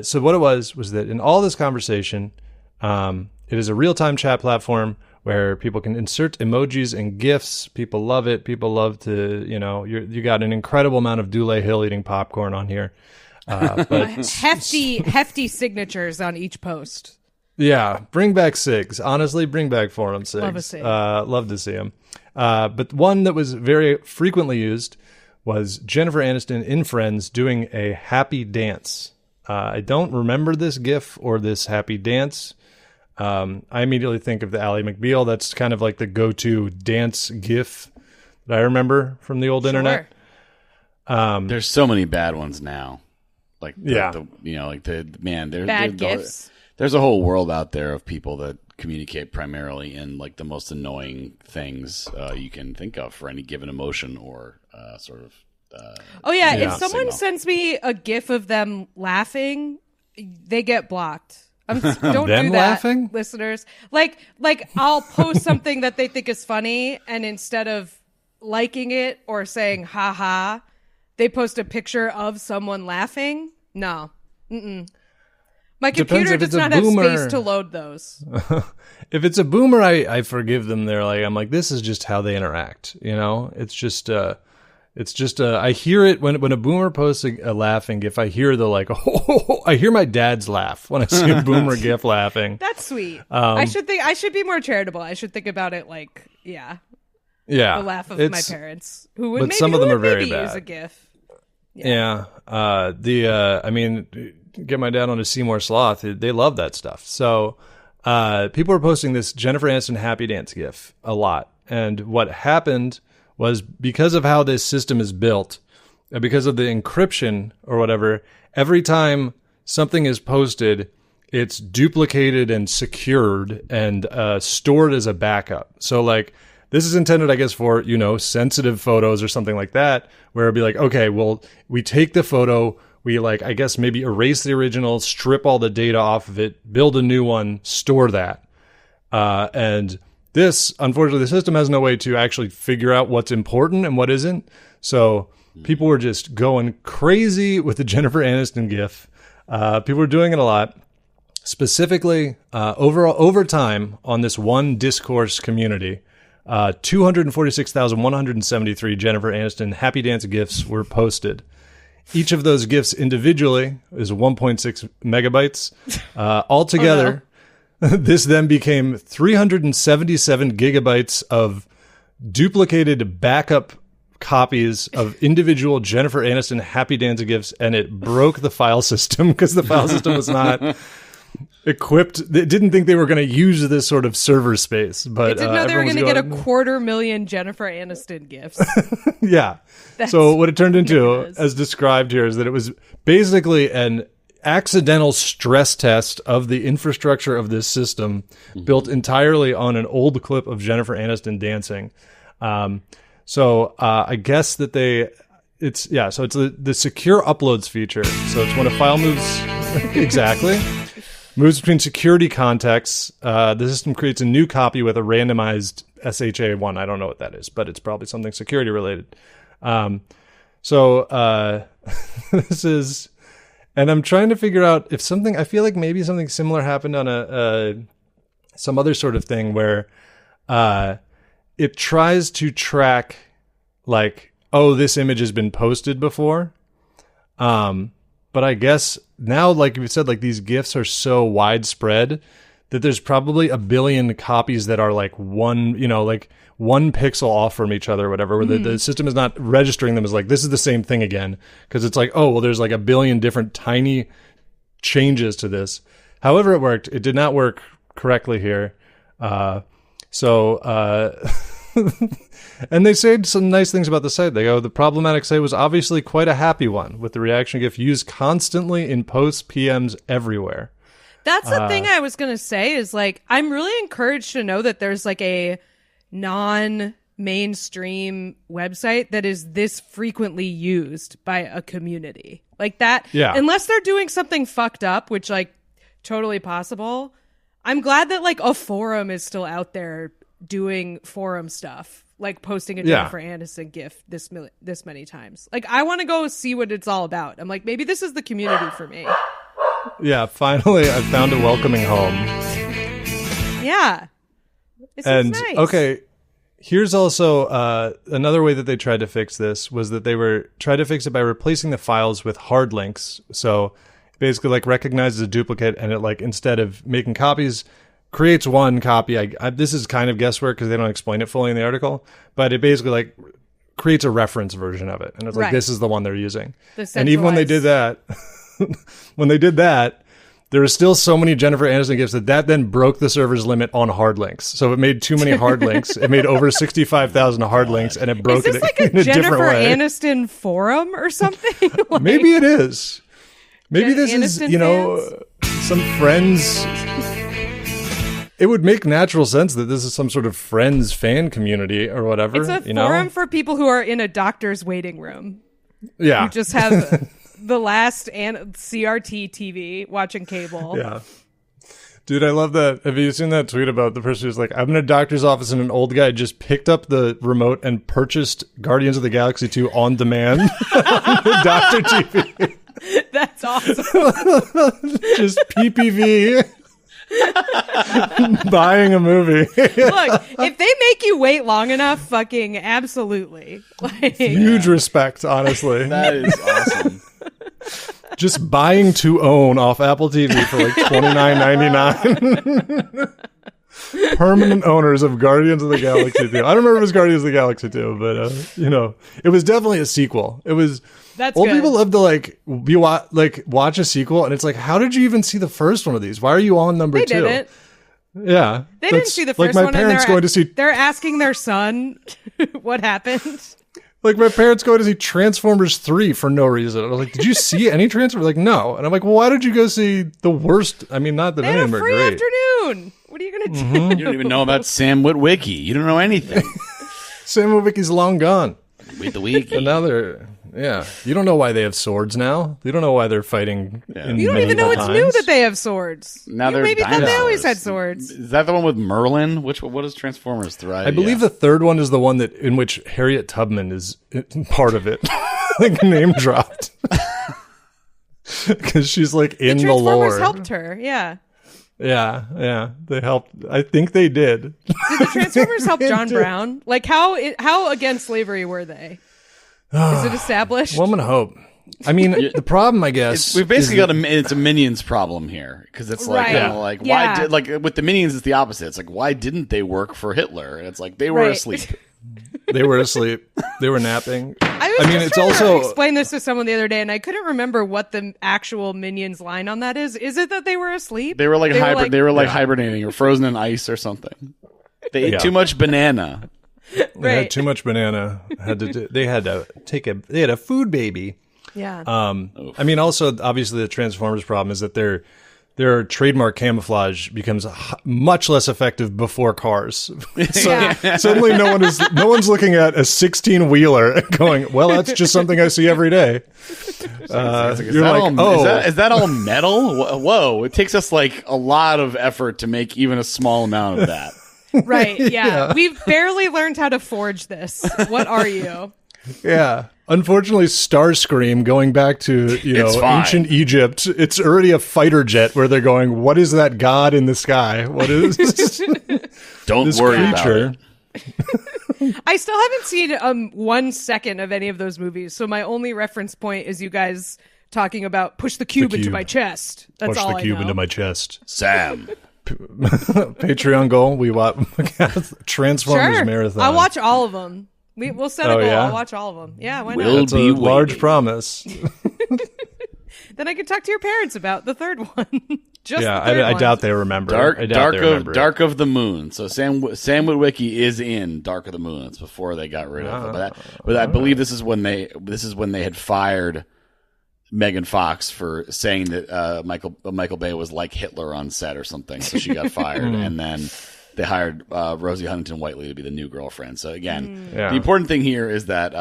so what it was that in all this conversation, it is a real-time chat platform where people can insert emojis and GIFs. People love it. People love to, you got an incredible amount of Dule Hill eating popcorn on here. But hefty signatures on each post. Yeah, bring back SIGs. Honestly, bring back forum SIGs. Love a SIG. Love to see them. But one that was very frequently used was Jennifer Aniston in Friends doing a happy dance. I don't remember this GIF or this happy dance. I immediately think of the Ally McBeal. That's kind of like the go-to dance GIF that I remember from the old internet. There's so many bad ones now. Like, bad GIFs. There's a whole world out there of people that communicate primarily in like the most annoying things you can think of for any given emotion or sort of. If someone sends me a GIF of them laughing, they get blocked. Don't do that, laughing? Listeners. Like I'll post something that they think is funny, and instead of liking it or saying "ha ha," they post a picture of someone laughing. No. My computer does not have space to load those. If it's a boomer, I forgive them. I'm like, this is just how they interact. It's just, I hear it when a boomer posts a laughing GIF. I hear I hear my dad's laugh when I see a boomer GIF laughing. That's sweet. I should be more charitable. I should think about it the laugh of my parents who would some of them are very bad. Use a GIF. Yeah. Get my dad on a Seymour Sloth. They love that stuff. So people were posting this Jennifer Aniston happy dance GIF a lot. And what happened was, because of how this system is built, because of the encryption or whatever, every time something is posted, it's duplicated and secured and stored as a backup. So this is intended, I guess, for, sensitive photos or something like that, where it'd be like, okay, well, we take the photo, we I guess maybe erase the original, strip all the data off of it, build a new one, store that. And this, unfortunately, the system has no way to actually figure out what's important and what isn't. So people were just going crazy with the Jennifer Aniston GIF. People were doing it a lot. Specifically, over time on this one Discourse community, 246,173 Jennifer Aniston happy dance GIFs were posted. Each of those GIFs individually is 1.6 megabytes. Altogether, this then became 377 gigabytes of duplicated backup copies of individual Jennifer Aniston Happy Dancing gifs, and it broke the file system because the file system was not equipped. It didn't think they were going to use this sort of server space, but I didn't know they were going to get 250,000 Jennifer Aniston gifts. Yeah. So what it turned into, as described here, is that it was basically an accidental stress test of the infrastructure of this system, built entirely on an old clip of Jennifer Aniston dancing. So I guess that it's the secure uploads feature. So it's when a file moves moves between security contexts. The system creates a new copy with a randomized SHA-1. I don't know what that is, but it's probably something security related. This is, and I'm trying to figure out if I feel like maybe something similar happened on some other sort of thing where, it tries to track, like, oh, this image has been posted before. But I guess now, like you said, like these GIFs are so widespread that there's probably a billion copies that are like one pixel off from each other or whatever, where the system is not registering them as like, this is the same thing again. Because it's like, oh, well, there's like a billion different tiny changes to this. However it worked, it did not work correctly here. And they say some nice things about the site. They go, the problematic site was obviously quite a happy one, with the reaction GIF used constantly in posts, PMs everywhere. That's the thing I was going to say is, like, I'm really encouraged to know that there's like a non-mainstream website that is this frequently used by a community. Like that, unless they're doing something fucked up, which, like, totally possible. I'm glad that, like, a forum is still out there doing forum stuff, like posting a Jennifer Aniston GIF this many times. Like, I want to go see what it's all about. I'm like, maybe this is the community for me. Yeah, finally I found a welcoming home. Yeah. And nice. Okay, here's also another way that they tried to fix this was that they tried to fix it by replacing the files with hard links. So basically, like, recognizes a duplicate, and it, like, instead of making copies, creates one copy. This is kind of guesswork because they don't explain it fully in the article, but it basically, like, creates a reference version of it, and it's like, this is the one they're using. And even when they did that, there were still so many Jennifer Aniston GIFs that then broke the server's limit on hard links. So it made too many hard links. It made over 65,000 hard links, and it broke it like in a different way. Jennifer Aniston forum or something? Like, maybe it is. Maybe this Aniston is, some friends. It would make natural sense that this is some sort of Friends fan community or whatever. It's a forum for people who are in a doctor's waiting room. Yeah. You just have the last CRT TV watching cable. Yeah. Dude, I love that. Have you seen that tweet about the person who's like, I'm in a doctor's office and an old guy just picked up the remote and purchased Guardians of the Galaxy 2 on demand on the doctor TV. That's awesome. Just PPV. Buying a movie. Look, if they make you wait long enough, fucking absolutely. Like, huge respect, honestly. That is awesome. Just buying to own off Apple TV for like $29.99. Permanent owners of Guardians of the Galaxy 2. I don't remember if it was Guardians of the Galaxy 2, but it was definitely a sequel. It was. That's old good. People love to watch a sequel, and it's like, how did you even see the first one of these? Why are you on number 2? They didn't. Yeah, they didn't see the first like my one. Parents going to see. They're asking their son what happened. Like, my parents going to see Transformers 3 for no reason. I was like, did you see any Transformers? Like, no. And I'm like, well, why did you go see the worst? I mean, not that they any had of them a are free great. afternoon. What are you going to do? You don't even know about Sam Witwicky. You don't know anything. Sam Witwicky's long gone. With the wiki. And now you don't know why they have swords now. You don't know why they're fighting. You don't even know it's new that they have swords. Now they're maybe dinosaurs. thought they always had swords. Is that the one with Merlin? What is Transformers 3? I believe the third one is the one in which Harriet Tubman is part of it. Like, name dropped. Because she's like in the lore. Transformers helped her, yeah. Yeah, they helped. I think they did. Did the Transformers help John Brown? Like, how against slavery were they? Is it established? Well, I'm gonna hope. I mean, the problem, I guess, we've basically got it's a Minions problem here, because it's like, Right. why did, like, with the Minions it's the opposite. It's like, why didn't they work for Hitler? And it's like, they were asleep. They were asleep. They were napping. I mean, it's also explain this to someone the other day, and I couldn't remember what the actual Minions line on that is. Is it that they were asleep? They were like hibernating or frozen in ice or something. They ate too much banana. They had too much banana. They had a food baby. Yeah. I mean, also obviously the Transformers problem is that their trademark camouflage becomes much less effective before cars. So suddenly no one's looking at a 16-wheeler and going, well, that's just something I see every day. Is that all metal? Whoa. It takes us like a lot of effort to make even a small amount of that. Right. Yeah. We've barely learned how to forge this. What are you? Yeah. Unfortunately, Starscream, going back to ancient Egypt, it's already a fighter jet where they're going, what is that god in the sky? What is Don't this worry creature? about it. I still haven't seen 1 second of any of those movies, so my only reference point is you guys talking about push the cube into my chest. That's push all I know. Push the cube into my chest. Sam. Patreon goal, we watch Transformers Marathon. I'll watch all of them. We'll set a goal. Yeah? I'll watch all of them. Yeah, why not? That's a large promise. Then I can talk to your parents about the third one. I doubt they remember. Dark of the Moon. So Sam Witwicky is in Dark of the Moon. It's before they got rid of it. But I believe this is when they had fired Megan Fox for saying that Michael Bay was like Hitler on set or something. So she got fired, and then they hired Rosie Huntington-Whiteley to be the new girlfriend. So again, the important thing here is that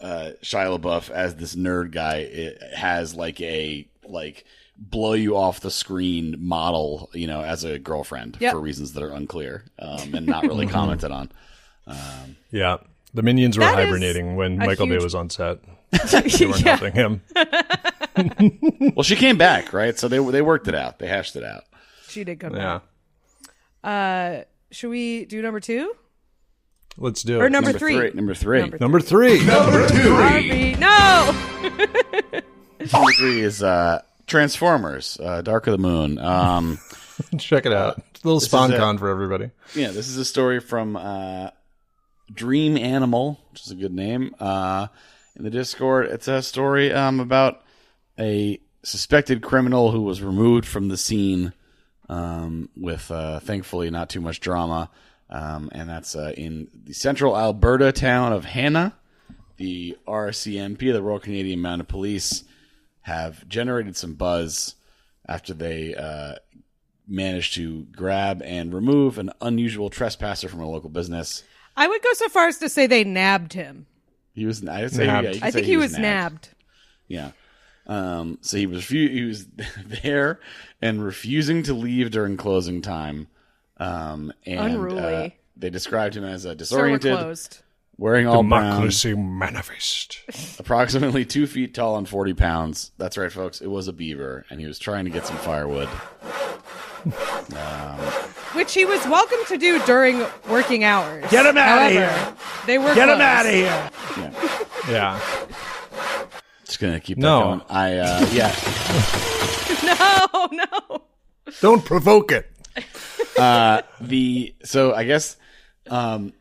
Shia LaBeouf, as this nerd guy, has like a blow you off the screen model, as a girlfriend for reasons that are unclear and not really commented on. The Minions were hibernating when Michael Bay was on set. They weren't helping him. Well, she came back, right? So they worked it out. They hashed it out. She did come back. Should we do number 2? Let's do it. Or number 3. Number three. Number 3. Number 2. No! Number 3 is Transformers, Dark of the Moon. Check it out. It's a little SpawnCon for everybody. Yeah, this is a story from Dream Animal, which is a good name. In the Discord, it's a story about a suspected criminal who was removed from the scene with thankfully not too much drama. And that's in the central Alberta town of Hanna. The RCMP, the Royal Canadian Mounted Police, have generated some buzz after they managed to grab and remove an unusual trespasser from a local business. I would go so far as to say they nabbed him. He was nabbed. I think he was nabbed. Yeah. So he was there and refusing to leave during closing time. And unruly. They described him as a disoriented, closed. wearing all Democracy brown, manifest. approximately 2 feet tall and 40 pounds. That's right, folks. It was a beaver, and he was trying to get some firewood. Which he was welcome to do during working hours. Get him out of here! They were Get closed. him out of here! Yeah. Just gonna keep that going. No. Don't provoke it. So I guess they don't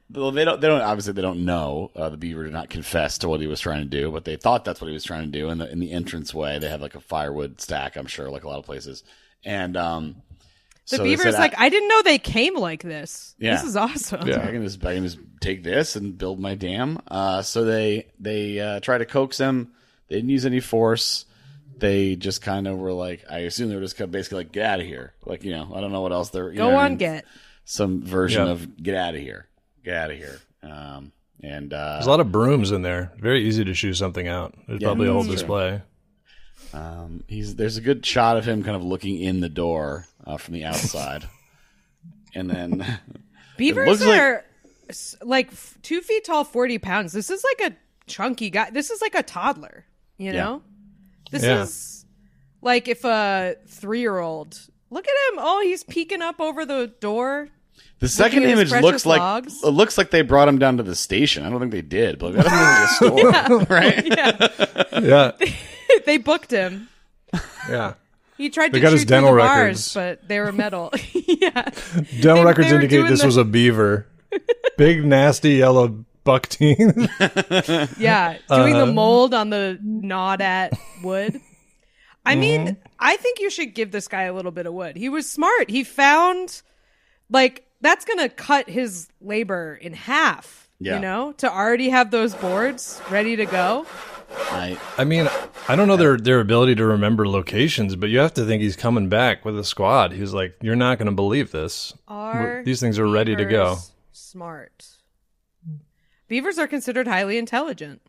know. The beaver did not confess to what he was trying to do, but they thought that's what he was trying to do. In the entranceway, they have like a firewood stack, I'm sure, like a lot of places. And the beaver's like, I didn't know they came like this. Yeah. This is awesome. Yeah. I can just take this and build my dam. So they try to coax him. They didn't use any force. They just kind of were like, I assume they were just basically like, get out of here. Like, I don't know what else they're. Get. Some version of get out of here. Get out of here. And there's a lot of brooms in there. Very easy to shoot something out. There's probably a whole display. There's a good shot of him kind of looking in the door from the outside. And then beavers are like 2 feet tall, 40 pounds. This is like a chunky guy. This is like a toddler, you know? This is like if a 3-year-old. Look at him. Oh, he's peeking up over the door. The second image looks like they brought him down to the station. I don't think they did, but they got him to the store, right? Yeah. They booked him. Yeah. He tried to got his shoot dental through the records. bars, but they were metal. Yeah. Dental records indicate this was a beaver. Big, nasty, yellow buck teeth. Yeah, doing the mold on the gnawed at wood. I mean, I think you should give this guy a little bit of wood. He was smart. He found, like, that's going to cut his labor in half, you know, to already have those boards ready to go. I mean, I don't know their ability to remember locations, but you have to think he's coming back with a squad. He was like, you're not going to believe this. These things are ready to go. Smart. Beavers are considered highly intelligent.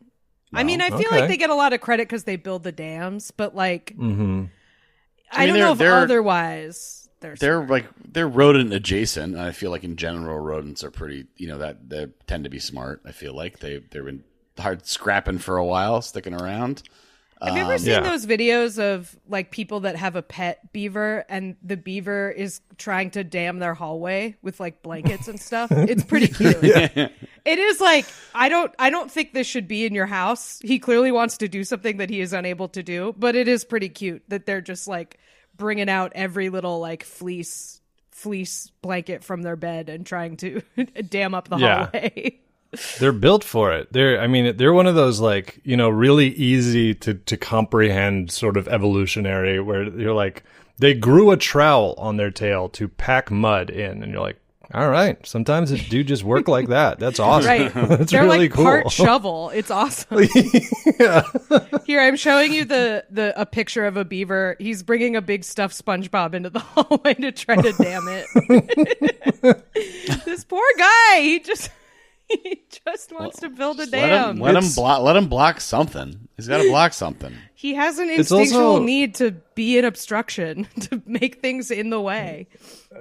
I mean, I feel like they get a lot of credit because they build the dams, but like, I don't know if otherwise they're rodent adjacent. I feel like in general, rodents are pretty, that they tend to be smart. I feel like they've been hard scrapping for a while, sticking around. Have you ever seen those videos of like people that have a pet beaver and the beaver is trying to dam their hallway with like blankets and stuff? It's pretty cute. It is like, I don't think this should be in your house. He clearly wants to do something that he is unable to do, but it is pretty cute that they're just like bringing out every little like fleece blanket from their bed and trying to dam up the hallway. They're built for it. They're one of those like, really easy to comprehend sort of evolutionary where you're like, they grew a trowel on their tail to pack mud in. And you're like, all right, sometimes it do just work like that. That's awesome. Right. That's They're really like cool. part shovel. It's awesome. Here, I'm showing you a picture of a beaver. He's bringing a big stuffed SpongeBob into the hallway to try to dam it. This poor guy, he just wants to build a dam. Let him block something. He's got to block something. He has an instinctual need to be an obstruction, to make things in the way.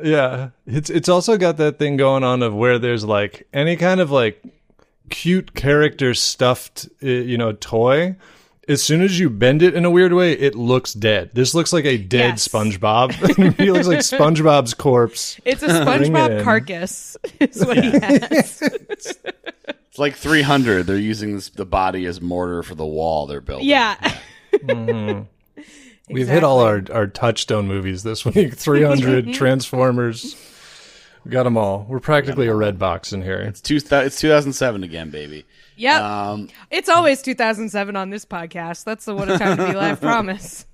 Yeah. It's also got that thing going on of where there's like any kind of like cute character stuffed, toy. As soon as you bend it in a weird way, it looks dead. This looks like a dead SpongeBob. He looks like SpongeBob's corpse. It's a SpongeBob carcass is what he has. It's like 300. They're using the body as mortar for the wall they're building. Yeah. We've hit all our touchstone movies this week. 300, Transformers. We got them all. We're practically a red box in here. It's 2007 again, baby. Yep. It's always 2007 on this podcast. That's the What a Time to Be Alive promise.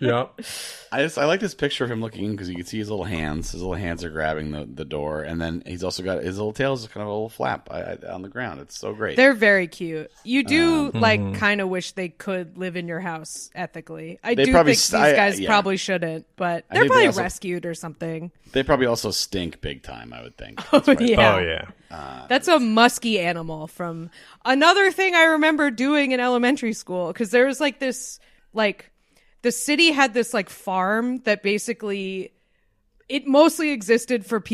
Yeah. I like this picture of him looking because you can see his little hands. His little hands are grabbing the door, and then he's also got his little tail is kind of a little flap on the ground. It's so great. They're very cute. You do kind of wish they could live in your house ethically. I do think these guys probably shouldn't, but they're probably rescued or something. They probably also stink big time, I would think. Oh yeah. That's a musky animal from another thing I remember doing in elementary school, because there was like this like. The city had this like farm that basically it mostly existed for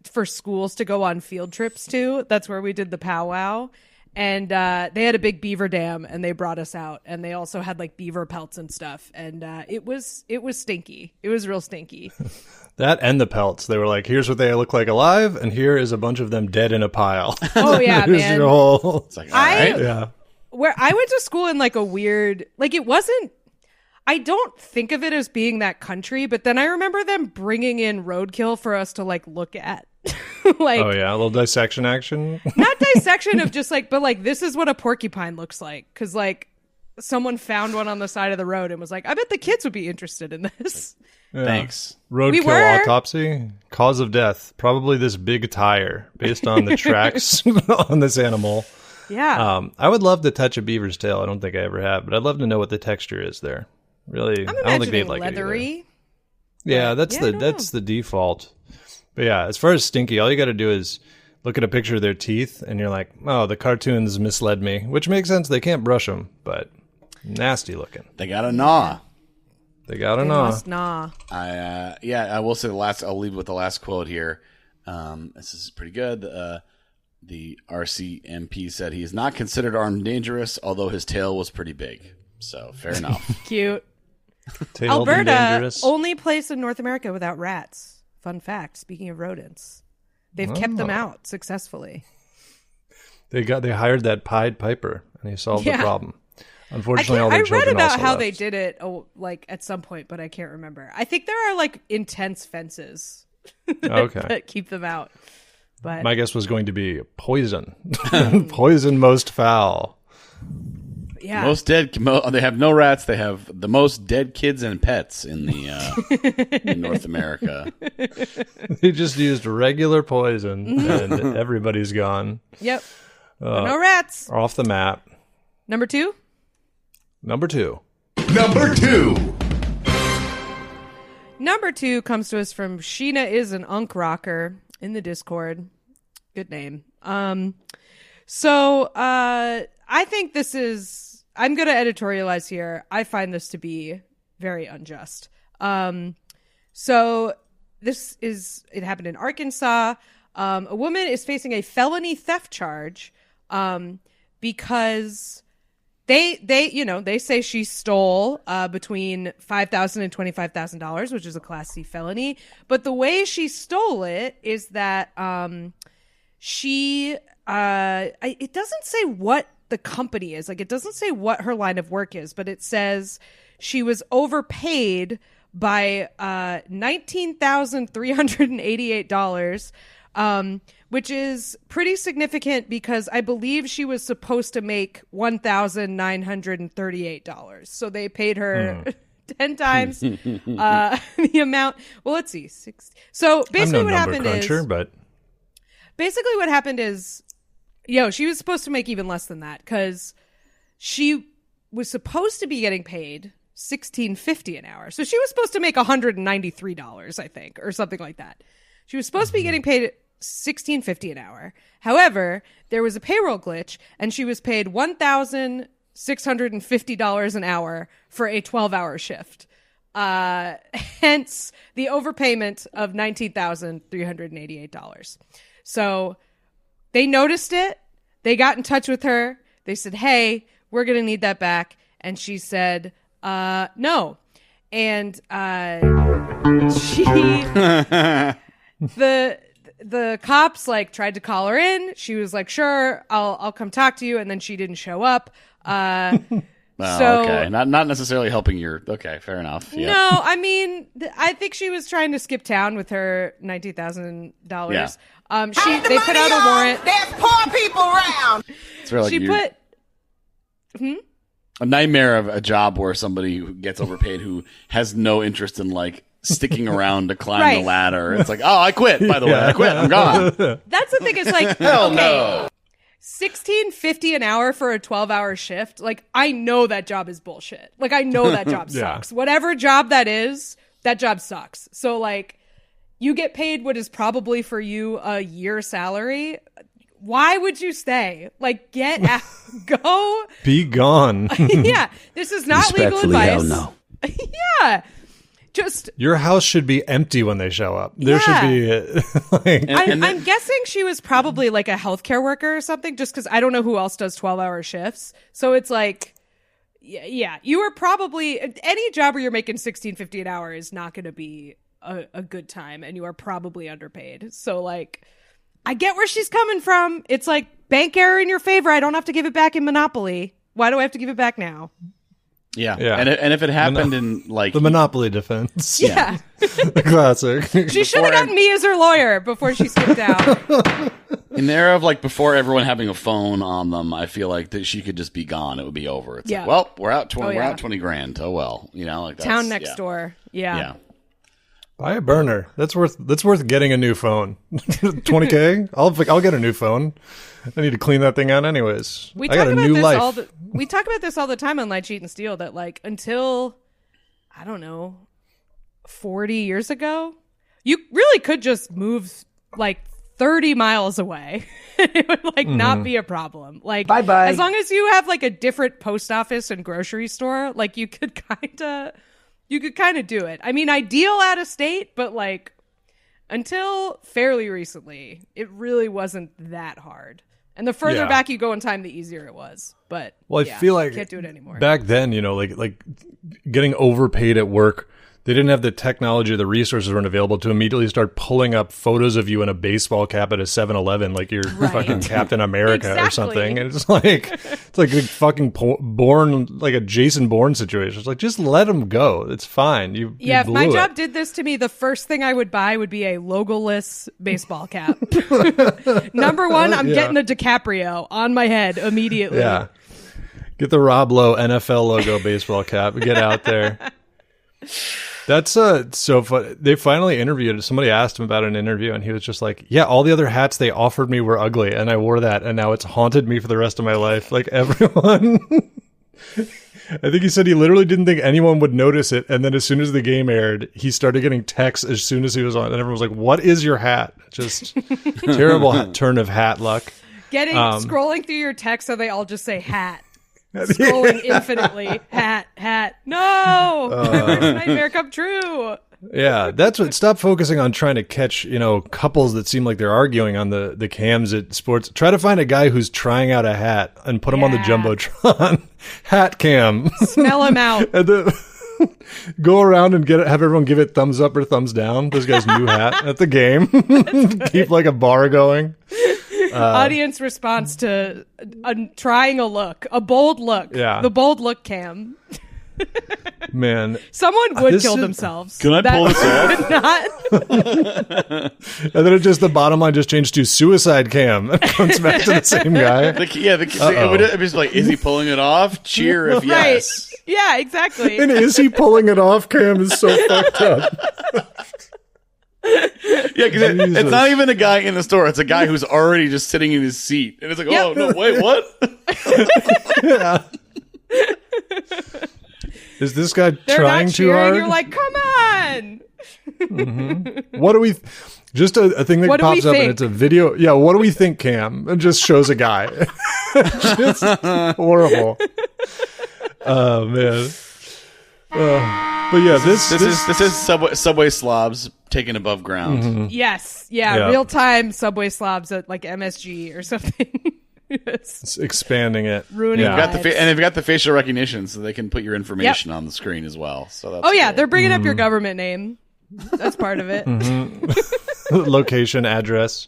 for schools to go on field trips to. That's where we did the powwow. And they had a big beaver dam and they brought us out, and they also had like beaver pelts and stuff. And it was stinky. It was real stinky. That and the pelts. They were like, here's what they look like alive, and here is a bunch of them dead in a pile. Oh yeah, man. Your whole... It's like, all right. Yeah. Where I went to school in like a weird, like it wasn't, I don't think of it as being that country, but then I remember them bringing in roadkill for us to like look at. Like, oh yeah, a little dissection action. Not dissection of just like, but like this is what a porcupine looks like, because like someone found one on the side of the road and was like, I bet the kids would be interested in this. Yeah. Thanks. Roadkill autopsy, cause of death, probably this big tire based on the tracks on this animal. Yeah. I would love to touch a beaver's tail. I don't think I ever have, but I'd love to know what the texture is there. Really, I'm I don't think they'd like leathery. it either. Yeah, that's the default. But yeah, as far as stinky, all you got to do is look at a picture of their teeth, and you're like, oh, the cartoons misled me, which makes sense. They can't brush them, but nasty looking. They got to gnaw. They got to They gnaw. must gnaw. I will say I'll leave with the last quote here. This is pretty good. The RCMP said he is not considered armed and dangerous, although his tail was pretty big. So fair enough. Cute. Tailed and Alberta, dangerous. only place in North America without rats. Fun fact, speaking of rodents. They've kept them out successfully. They hired that Pied Piper, and he solved the problem. Unfortunately, all I their read children about also how left. they did it like at some point, but I can't remember. I think there are like intense fences Okay. that keep them out. But my guess was going to be poison. Poison most foul. yeah. Most dead. They have no rats. They have the most dead kids and pets in the in North America. They just used regular poison, and everybody's gone. Yep. No rats. Off the map. Number two. Number two. Number two comes to us from Sheena is an Unk Rocker in the Discord. Good name. So I think this is, I'm going to editorialize here. I find this to be very unjust. So this is, it happened in Arkansas. A woman is facing a felony theft charge because they say she stole between $5,000 and $25,000, which is a Class C felony. But the way she stole it is that it doesn't say what the company is. Like, it doesn't say what her line of work is, but it says she was overpaid by $19,388. Which is pretty significant because I believe she was supposed to make $1,938. So they paid her 10 times the amount. Well, let's see. So basically what happened is, she was supposed to make even less than that because she was supposed to be getting paid $16.50 an hour. So she was supposed to make $193, I think, or something like that. She was supposed to be getting paid $16.50 an hour. However, there was a payroll glitch and she was paid $1,650 an hour for a 12-hour shift. Hence the overpayment of $19,388. So they noticed it. They got in touch with her. They said, hey, we're going to need that back. And she said, no. And the cops tried to call her in. She was like, sure, I'll come talk to you. And then she didn't show up. Okay. Not necessarily helping your, okay, fair enough. Yep. No, I mean, I think she was trying to skip town with her $19,000. Yeah. They put out a warrant. There's poor people around. It's really like a nightmare of a job where somebody who gets overpaid who has no interest in sticking around to climb the ladder. It's like, oh, I quit, by the way. I quit. I'm gone. That's the thing. It's like, hell no. $16.50 an hour for a 12-hour shift. I know that job is bullshit. I know that job sucks. Whatever job that is, that job sucks. So you get paid what is probably for you a year salary. Why would you stay? Get out. Go. Be gone. Yeah. This is not legal advice. Hell no. Yeah. Just your house should be empty when they show up. There should be I'm guessing she was probably a healthcare worker or something, just because I don't know who else does 12-hour shifts. So it's yeah, you were probably, any job where you're making $16.50 an hour is not going to be a good time, and you are probably underpaid. So I get where she's coming from. It's bank error in your favor. I don't have to give it back in Monopoly. Why do I have to give it back now? Yeah. And if it happened in the Monopoly defense. Yeah. The classic. She should have gotten me as her lawyer before she skipped out. In the era of before everyone having a phone on them, I feel like that she could just be gone. It would be over. It's well, we're out 20 we're out 20 grand. Oh well. That's, town next door. Yeah. Buy a burner. That's worth getting a new phone. $20K? I'll get a new phone. I need to clean that thing out anyways. I got a new life. We talk about this all the time on Lie, Cheat, and Steal, that until, I don't know, 40 years ago, you really could just move 30 miles away. It would not be a problem. Bye-bye. As long as you have a different post office and grocery store, you could kind of do it. I mean, ideal out of state, but until fairly recently, it really wasn't that hard. And the further back you go in time, the easier it was. But I feel like can't do it anymore. Back then, getting overpaid at work, they didn't have the technology or the resources weren't available to immediately start pulling up photos of you in a baseball cap at a 7-Eleven like you're fucking Captain America or something. And it's like a fucking Bourne, like a Jason Bourne situation. It's like, just let him go. It's fine. You if blew my it. job did this to me, the first thing I would buy would be a logoless baseball cap. Number one, I'm getting a DiCaprio on my head immediately. Yeah. Get the Rob Lowe NFL logo baseball cap. Get out there. That's so fun. They finally interviewed. Somebody asked him about an interview, and he was just like, "Yeah, all the other hats they offered me were ugly, and I wore that, and now it's haunted me for the rest of my life." Like everyone, I think he said he literally didn't think anyone would notice it, and then as soon as the game aired, he started getting texts as soon as he was on, and everyone was like, "What is your hat?" Just terrible turn of hat luck. Scrolling through your text, so they all just say hat. Scrolling infinitely. Hat. No! My worst nightmare come true. Yeah, that's what. Stop focusing on trying to catch, couples that seem like they're arguing on the cams at sports. Try to find a guy who's trying out a hat and put him on the Jumbotron. Hat cam. Smell him out. And then go around and have everyone give it thumbs up or thumbs down. This guy's new hat at the game. Keep like a bar going. Audience response to trying a bold look. Yeah. The bold look cam. Man. Someone would kill themselves. Can I pull this off? Not. And then the bottom line just changed to suicide cam. It comes back to the same guy. It would be like, is he pulling it off? Cheer if yes. Right. Yeah, exactly. And is he pulling it off cam is so fucked up. Yeah, because it's not even a guy in the store. It's a guy who's already just sitting in his seat. And it's like, oh, no, wait, what? Yeah. Is this guy They're trying not too cheering. hard? You're like, come on. Mm-hmm. What do we... Just a thing that What do pops we up think? and it's a video. Yeah, what do we think, Cam? It just shows a guy. Just horrible. Oh, man. But yeah, this is Subway slobs taken above ground. Mm-hmm. Yes. Yeah. Real time Subway slobs at like MSG or something. It's expanding it. Ruining and they've got the facial recognition, so they can put your information on the screen as well. So that's cool. They're bringing up your government name. That's part of it. Location, address.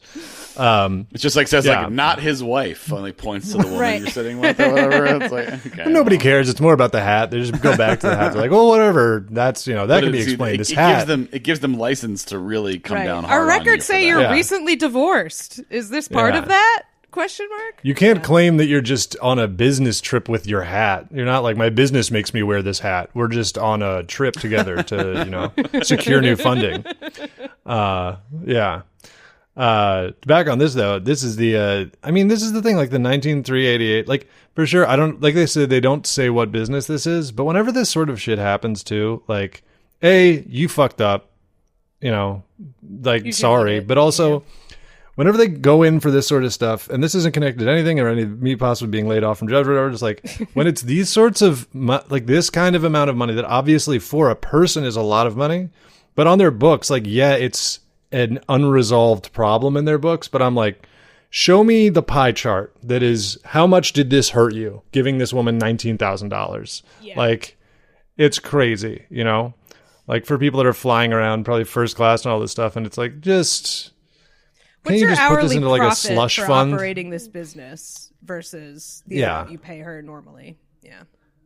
It just like says like not his wife, and like points to the woman you're sitting with or whatever. It's like okay, nobody cares. It's more about the hat. They just go back to the hat. They're like, well, whatever. That's that can be explained. This hat gives them license to really come down hard. Our records say you're Yeah. recently divorced. Is this part of that? Question mark? You can't claim that you're just on a business trip with your hat. You're not like, my business makes me wear this hat. We're just on a trip together to, secure new funding. Yeah. Back on this though, this is the thing, like the 19388, like for sure, I don't, like they said, they don't say what business this is, but whenever this sort of shit happens too, like, you fucked up, like, sorry, but also whenever they go in for this sort of stuff, and this isn't connected to anything or any of me possibly being laid off from judge or whatever, just like when it's these sorts of like this kind of amount of money that obviously for a person is a lot of money, but on their books, like, it's an unresolved problem in their books, but I'm like, show me the pie chart that is how much did this hurt you giving this woman $19,000. Like, it's crazy, like for people that are flying around probably first class and all this stuff, and it's like, just What's you your just put this hourly into like a profit slush for fund operating this business versus the amount you pay her normally? Yeah.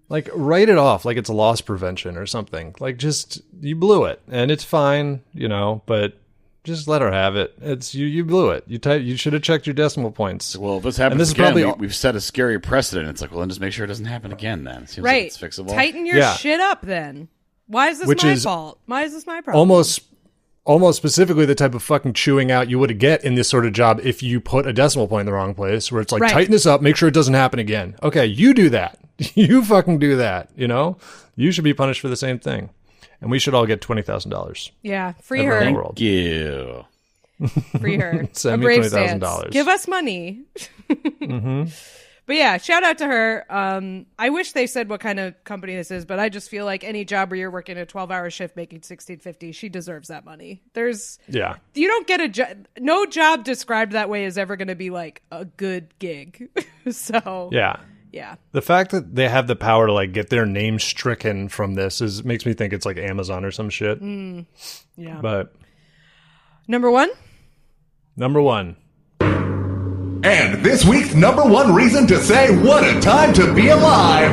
Like, write it off like it's loss prevention or something. Like, just, you blew it and it's fine, but just let her have it. It's you blew it. You should have checked your decimal points. Well, if this happens again, we've set a scary precedent. It's like, well, then just make sure it doesn't happen again then. It seems like it's fixable. Tighten your shit up then. Why is this my fault? Why is this my problem? Almost specifically the type of fucking chewing out you would get in this sort of job if you put a decimal point in the wrong place, where it's like, tighten this up, make sure it doesn't happen again. Okay, you do that. You fucking do that, You should be punished for the same thing. And we should all get $20,000. Yeah, free her. Thank you. Free her. Send a me brave $20,000. stance. Give us money. Mm-hmm. But yeah, shout out to her. I wish they said what kind of company this is, but I just feel like any job where you're working a 12-hour shift making $16.50, she deserves that money. You don't get a job. No job described that way is ever going to be like a good gig. So yeah, Yeah. The fact that they have the power to like get their name stricken from this makes me think it's like Amazon or some shit. Yeah. But Number one. And this week's number one reason to say what a time to be alive.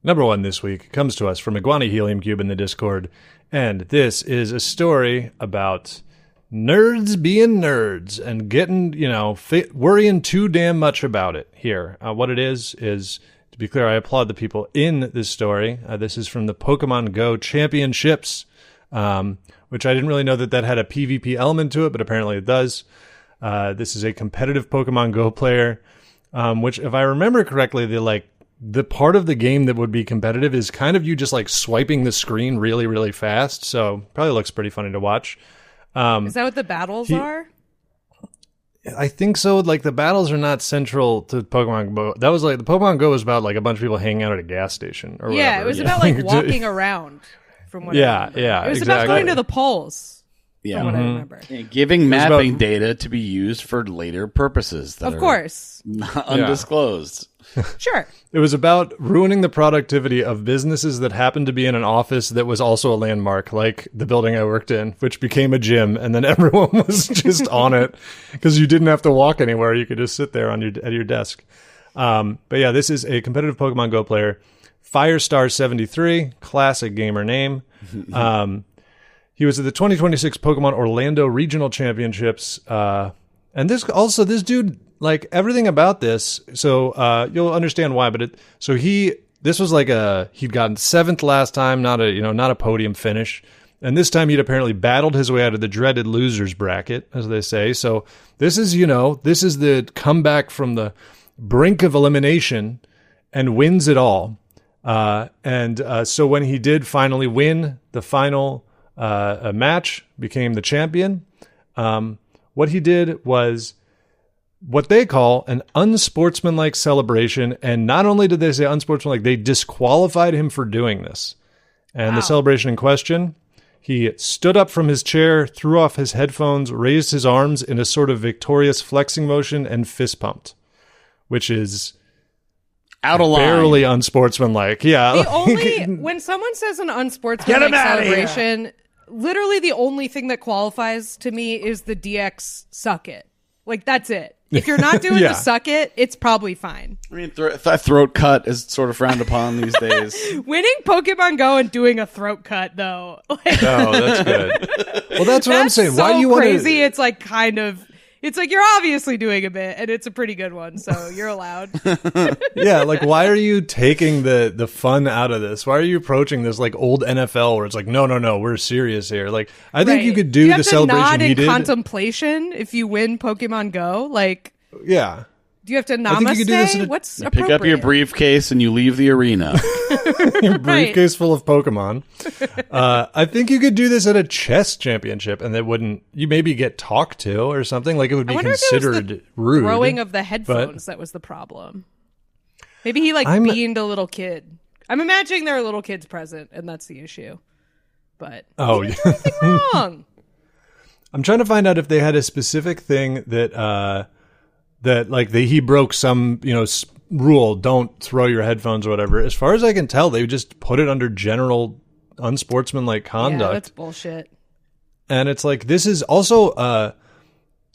Number one this week comes to us from Iguana Helium Cube in the Discord. And this is a story about nerds being nerds and getting, worrying too damn much about it here. What it is, to be clear, I applaud the people in this story. This is from the Pokemon Go Championships, which I didn't really know that had a PvP element to it, but apparently it does. This is a competitive Pokemon Go player, which, if I remember correctly, the part of the game that would be competitive is kind of you just like swiping the screen really, really fast. So probably looks pretty funny to watch. Is that what the battles are? I think so. Like the battles are not central to Pokemon Go. That was like the Pokemon Go was about like a bunch of people hanging out at a gas station or whatever. Yeah, it was about like walking around. From what I remember. It was about going to the polls. Yeah, from what I remember. And giving mapping data to be used for later purposes. That of course, undisclosed. Sure. It was about ruining the productivity of businesses that happened to be in an office that was also a landmark, like the building I worked in, which became a gym, and then everyone was just on it because you didn't have to walk anywhere; you could just sit there at your desk. But yeah, this is a competitive Pokemon Go player, Firestar73, classic gamer name. He was at the 2026 Pokemon Orlando Regional Championships, and this dude. Like everything about this, so you'll understand why. But this was like he'd gotten 7th last time, not a podium finish, and this time he'd apparently battled his way out of the dreaded losers bracket, as they say. So this is the comeback from the brink of elimination and wins it all. So when he did finally win the final match, became the champion. What he did was what they call an unsportsmanlike celebration. And not only did they say unsportsmanlike, they disqualified him for doing this. And the celebration in question, he stood up from his chair, threw off his headphones, raised his arms in a sort of victorious flexing motion, and fist pumped, which is out of line. Barely unsportsmanlike. Yeah. When someone says an unsportsmanlike celebration, literally the only thing that qualifies to me is the DX suck it. Like, that's it. If you're not doing the suck it, it's probably fine. I mean, that throat cut is sort of frowned upon these days. Winning Pokemon Go and doing a throat cut, though. That's good. Well, that's what I'm saying. So why do you want to? Crazy. It's like it's like you're obviously doing a bit, and it's a pretty good one, so you're allowed. Yeah, like why are you taking the fun out of this? Why are you approaching this like old NFL where it's like, no, we're serious here? Like, I think you could do the celebration he did. Contemplation if you win Pokemon Go, like yeah. Do you have to namaste? I think you could do this What's you appropriate? pick up your briefcase and you leave the arena. Your briefcase full of Pokemon. I think you could do this at a chess championship, and you maybe get talked to or something. Like it would be considered rude. Throwing of the headphones that was the problem. Maybe he beamed a little kid. I'm imagining there are little kids present, and that's the issue. But he didn't do anything wrong. I'm trying to find out if they had a specific thing that he broke some rule, don't throw your headphones or whatever. As far as I can tell, they just put it under general unsportsmanlike conduct. Yeah, that's bullshit. And it's like, this is also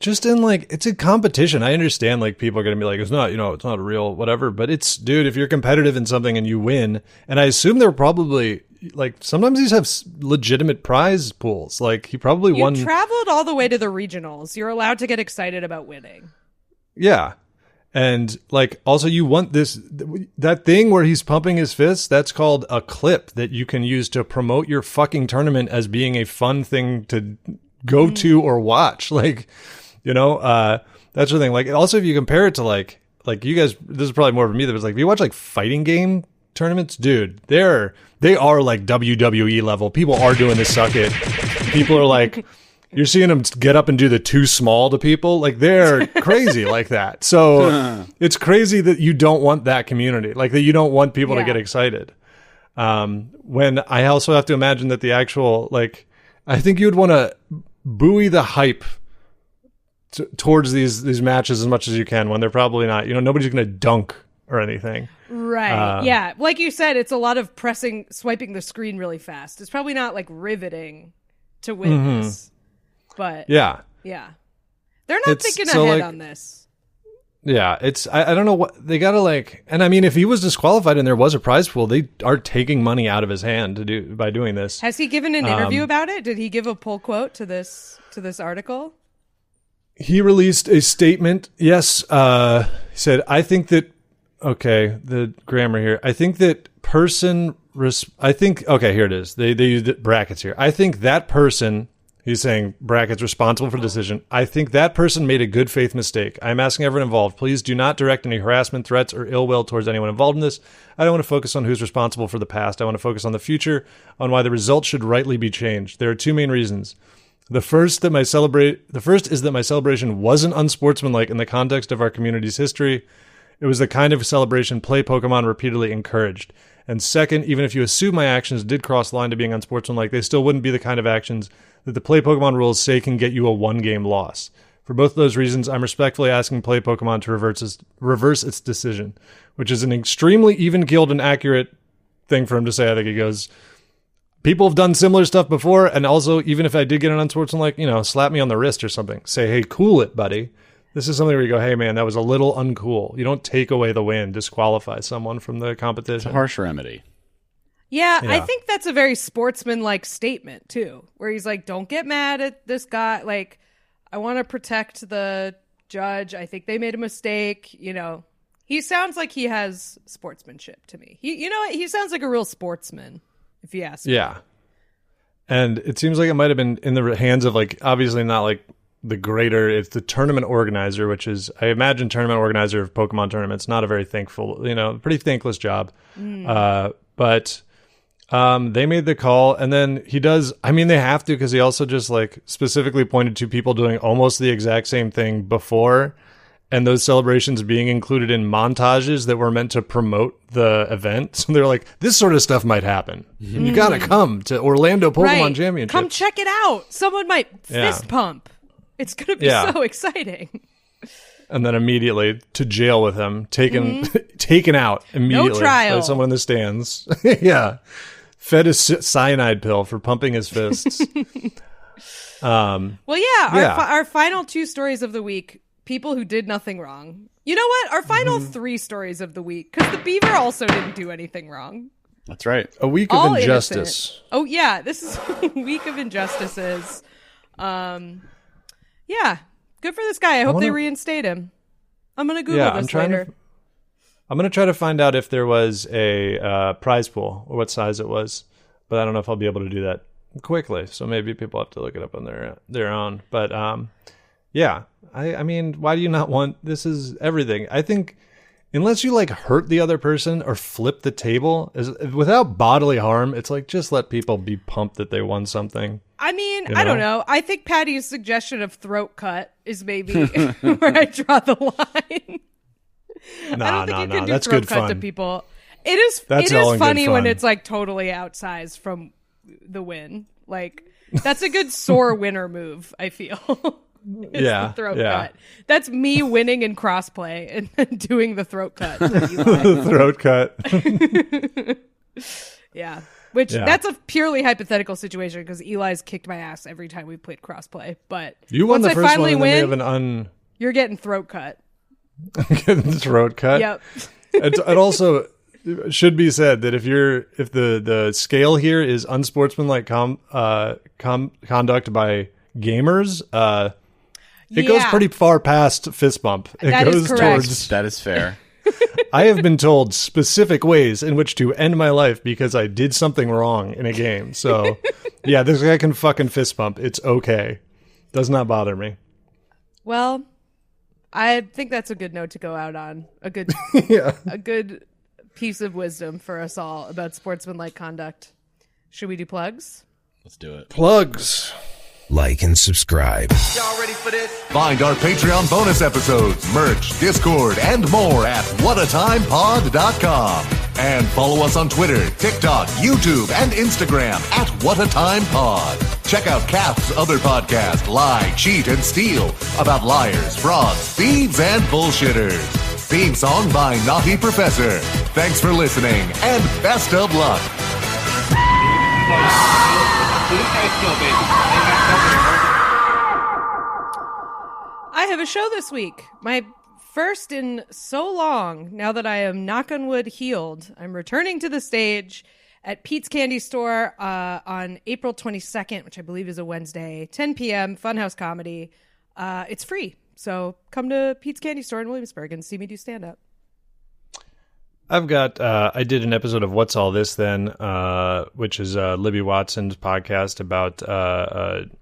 just in it's a competition. I understand people are going to be like, it's not, it's not a real whatever, but it's, dude, if you're competitive in something and you win, and I assume they're probably sometimes these have legitimate prize pools. Like he probably won. You traveled all the way to the regionals. You're allowed to get excited about winning. Yeah. And also you want that thing where he's pumping his fists, that's called a clip that you can use to promote your fucking tournament as being a fun thing to go to or watch. That's the thing. Also if you compare it to you guys, this is probably more of me that was if you watch fighting game tournaments, dude, they are WWE level. People are doing this suck it. People are you're seeing them get up and do the too small to people. They're crazy like that. So it's crazy that you don't want that community. That you don't want people to get excited. When I also have to imagine that the actual, I think you would want to buoy the hype towards these matches as much as you can when they're probably not. Nobody's going to dunk or anything. Right. Yeah. Like you said, it's a lot of swiping the screen really fast. It's probably not like riveting to win this. But yeah. They're not thinking ahead on this. Yeah, I don't know what they gotta like, and I mean, if he was disqualified and there was a prize pool, they are taking money out of his hand by doing this. Has he given an interview about it? Did he give a pull quote to this article? He released a statement. Yes, he said, "I think that." Okay, the grammar here. I think that person. Okay, here it is. They used brackets here. I think that person. He's saying, brackets, responsible for the decision. I think that person made a good faith mistake. I'm asking everyone involved, please do not direct any harassment, threats, or ill will towards anyone involved in this. I don't want to focus on who's responsible for the past. I want to focus on the future, on why the results should rightly be changed. There are two main reasons. The first is that my celebration wasn't unsportsmanlike in the context of our community's history. It was the kind of celebration Play Pokemon repeatedly encouraged. And second, even if you assume my actions did cross the line to being unsportsmanlike, they still wouldn't be the kind of actions that the Play Pokemon rules say can get you a one-game loss. For both those reasons, I'm respectfully asking Play Pokemon to reverse its decision, which is an extremely even-keeled and accurate thing for him to say. I think he goes, people have done similar stuff before, and also, even if I did get an unsportsmanlike, slap me on the wrist or something. Say, hey, cool it, buddy. This is something where you go, hey, man, that was a little uncool. You don't take away the win, disqualify someone from the competition. It's a harsh remedy. Yeah, I think that's a very sportsmanlike statement, too, where he's like, don't get mad at this guy. Like, I want to protect the judge. I think they made a mistake. He sounds like he has sportsmanship to me. He sounds like a real sportsman, if you ask me. Yeah. And it seems like it might have been in the hands of, like, obviously not like it's the tournament organizer, which is, I imagine, tournament organizer of Pokemon tournaments, not a very pretty thankless job. But they made the call, and then he does, they have to, because he also just like specifically pointed to people doing almost the exact same thing before, and those celebrations being included in montages that were meant to promote the event. So they're like, this sort of stuff might happen. You gotta come to Orlando Pokemon Championship. Come check it out. Someone might fist pump. It's gonna be so exciting. And then immediately to jail with him, taken out immediately. No trial. By someone in the stands. Yeah. Fed a cyanide pill for pumping his fists. Our final two stories of the week, people who did nothing wrong. You know what? Our final three stories of the week, because the beaver also didn't do anything wrong. That's right. A week of injustice. Innocent. Oh, yeah. This is a week of injustices. Yeah. Good for this guy. I hope they reinstate him. I'm going to Google this later. I'm going to try to find out if there was a prize pool or what size it was, but I don't know if I'll be able to do that quickly. So maybe people have to look it up on their own. But yeah, I mean, why do you not want, this is everything. I think unless you like hurt the other person or flip the table without bodily harm, it's like, just let people be pumped that they won something. I mean, I don't know. I think Patty's suggestion of throat cut is maybe where I draw the line. I don't think you can do that's throat good cut fun. to people. It is funny when it's like totally outsized from the win. Like, that's a good sore winner move, I feel. The throat cut. That's me winning in crossplay and then doing the throat cut. The throat cut. Yeah. That's a purely hypothetical situation because Eli's kicked my ass every time we played crossplay. But you won once the first I finally one, and win, then we have you're getting throat cut. Getting throat cut. Yep. It also should be said that if the scale here is unsportsmanlike conduct by gamers, it goes pretty far past fist bump. That is correct. That is fair. I have been told specific ways in which to end my life because I did something wrong in a game. So, yeah, this guy can fucking fist bump. It's okay. Does not bother me. Well, I think that's a good note to go out on. A good, a good piece of wisdom for us all about sportsmanlike conduct. Should we do plugs? Let's do it. Plugs. Like and subscribe. Y'all ready for this? Find our Patreon bonus episodes, merch, Discord, and more at whatatimepod.com. And follow us on Twitter, TikTok, YouTube, and Instagram at What a Time Pod. Check out Kath's other podcast, Lie, Cheat, and Steal, about liars, frauds, thieves, and bullshitters. Theme song by Naughty Professor. Thanks for listening, and best of luck. I have a show this week. My first in so long, now that I am knock on wood healed. I'm returning to the stage at Pete's Candy Store on April 22nd, which I believe is a Wednesday, 10 p.m., Funhouse Comedy. It's free, so come to Pete's Candy Store in Williamsburg and see me do stand-up. I've got, I did an episode of What's All This Then, which is Libby Watson's podcast about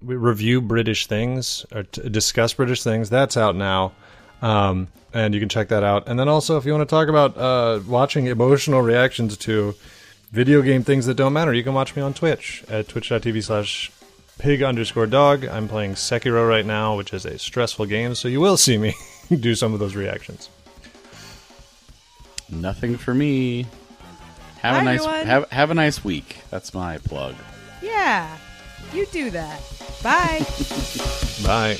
we review British things, or discuss British things. That's out now. And you can check that out. And then also, if you want to talk about watching emotional reactions to video game things that don't matter, you can watch me on Twitch at twitch.tv/pig_dog. I'm playing Sekiro right now, which is a stressful game, so you will see me do some of those reactions. Nothing for me. Have a nice week. That's my plug. Yeah, you do that. Bye. Bye.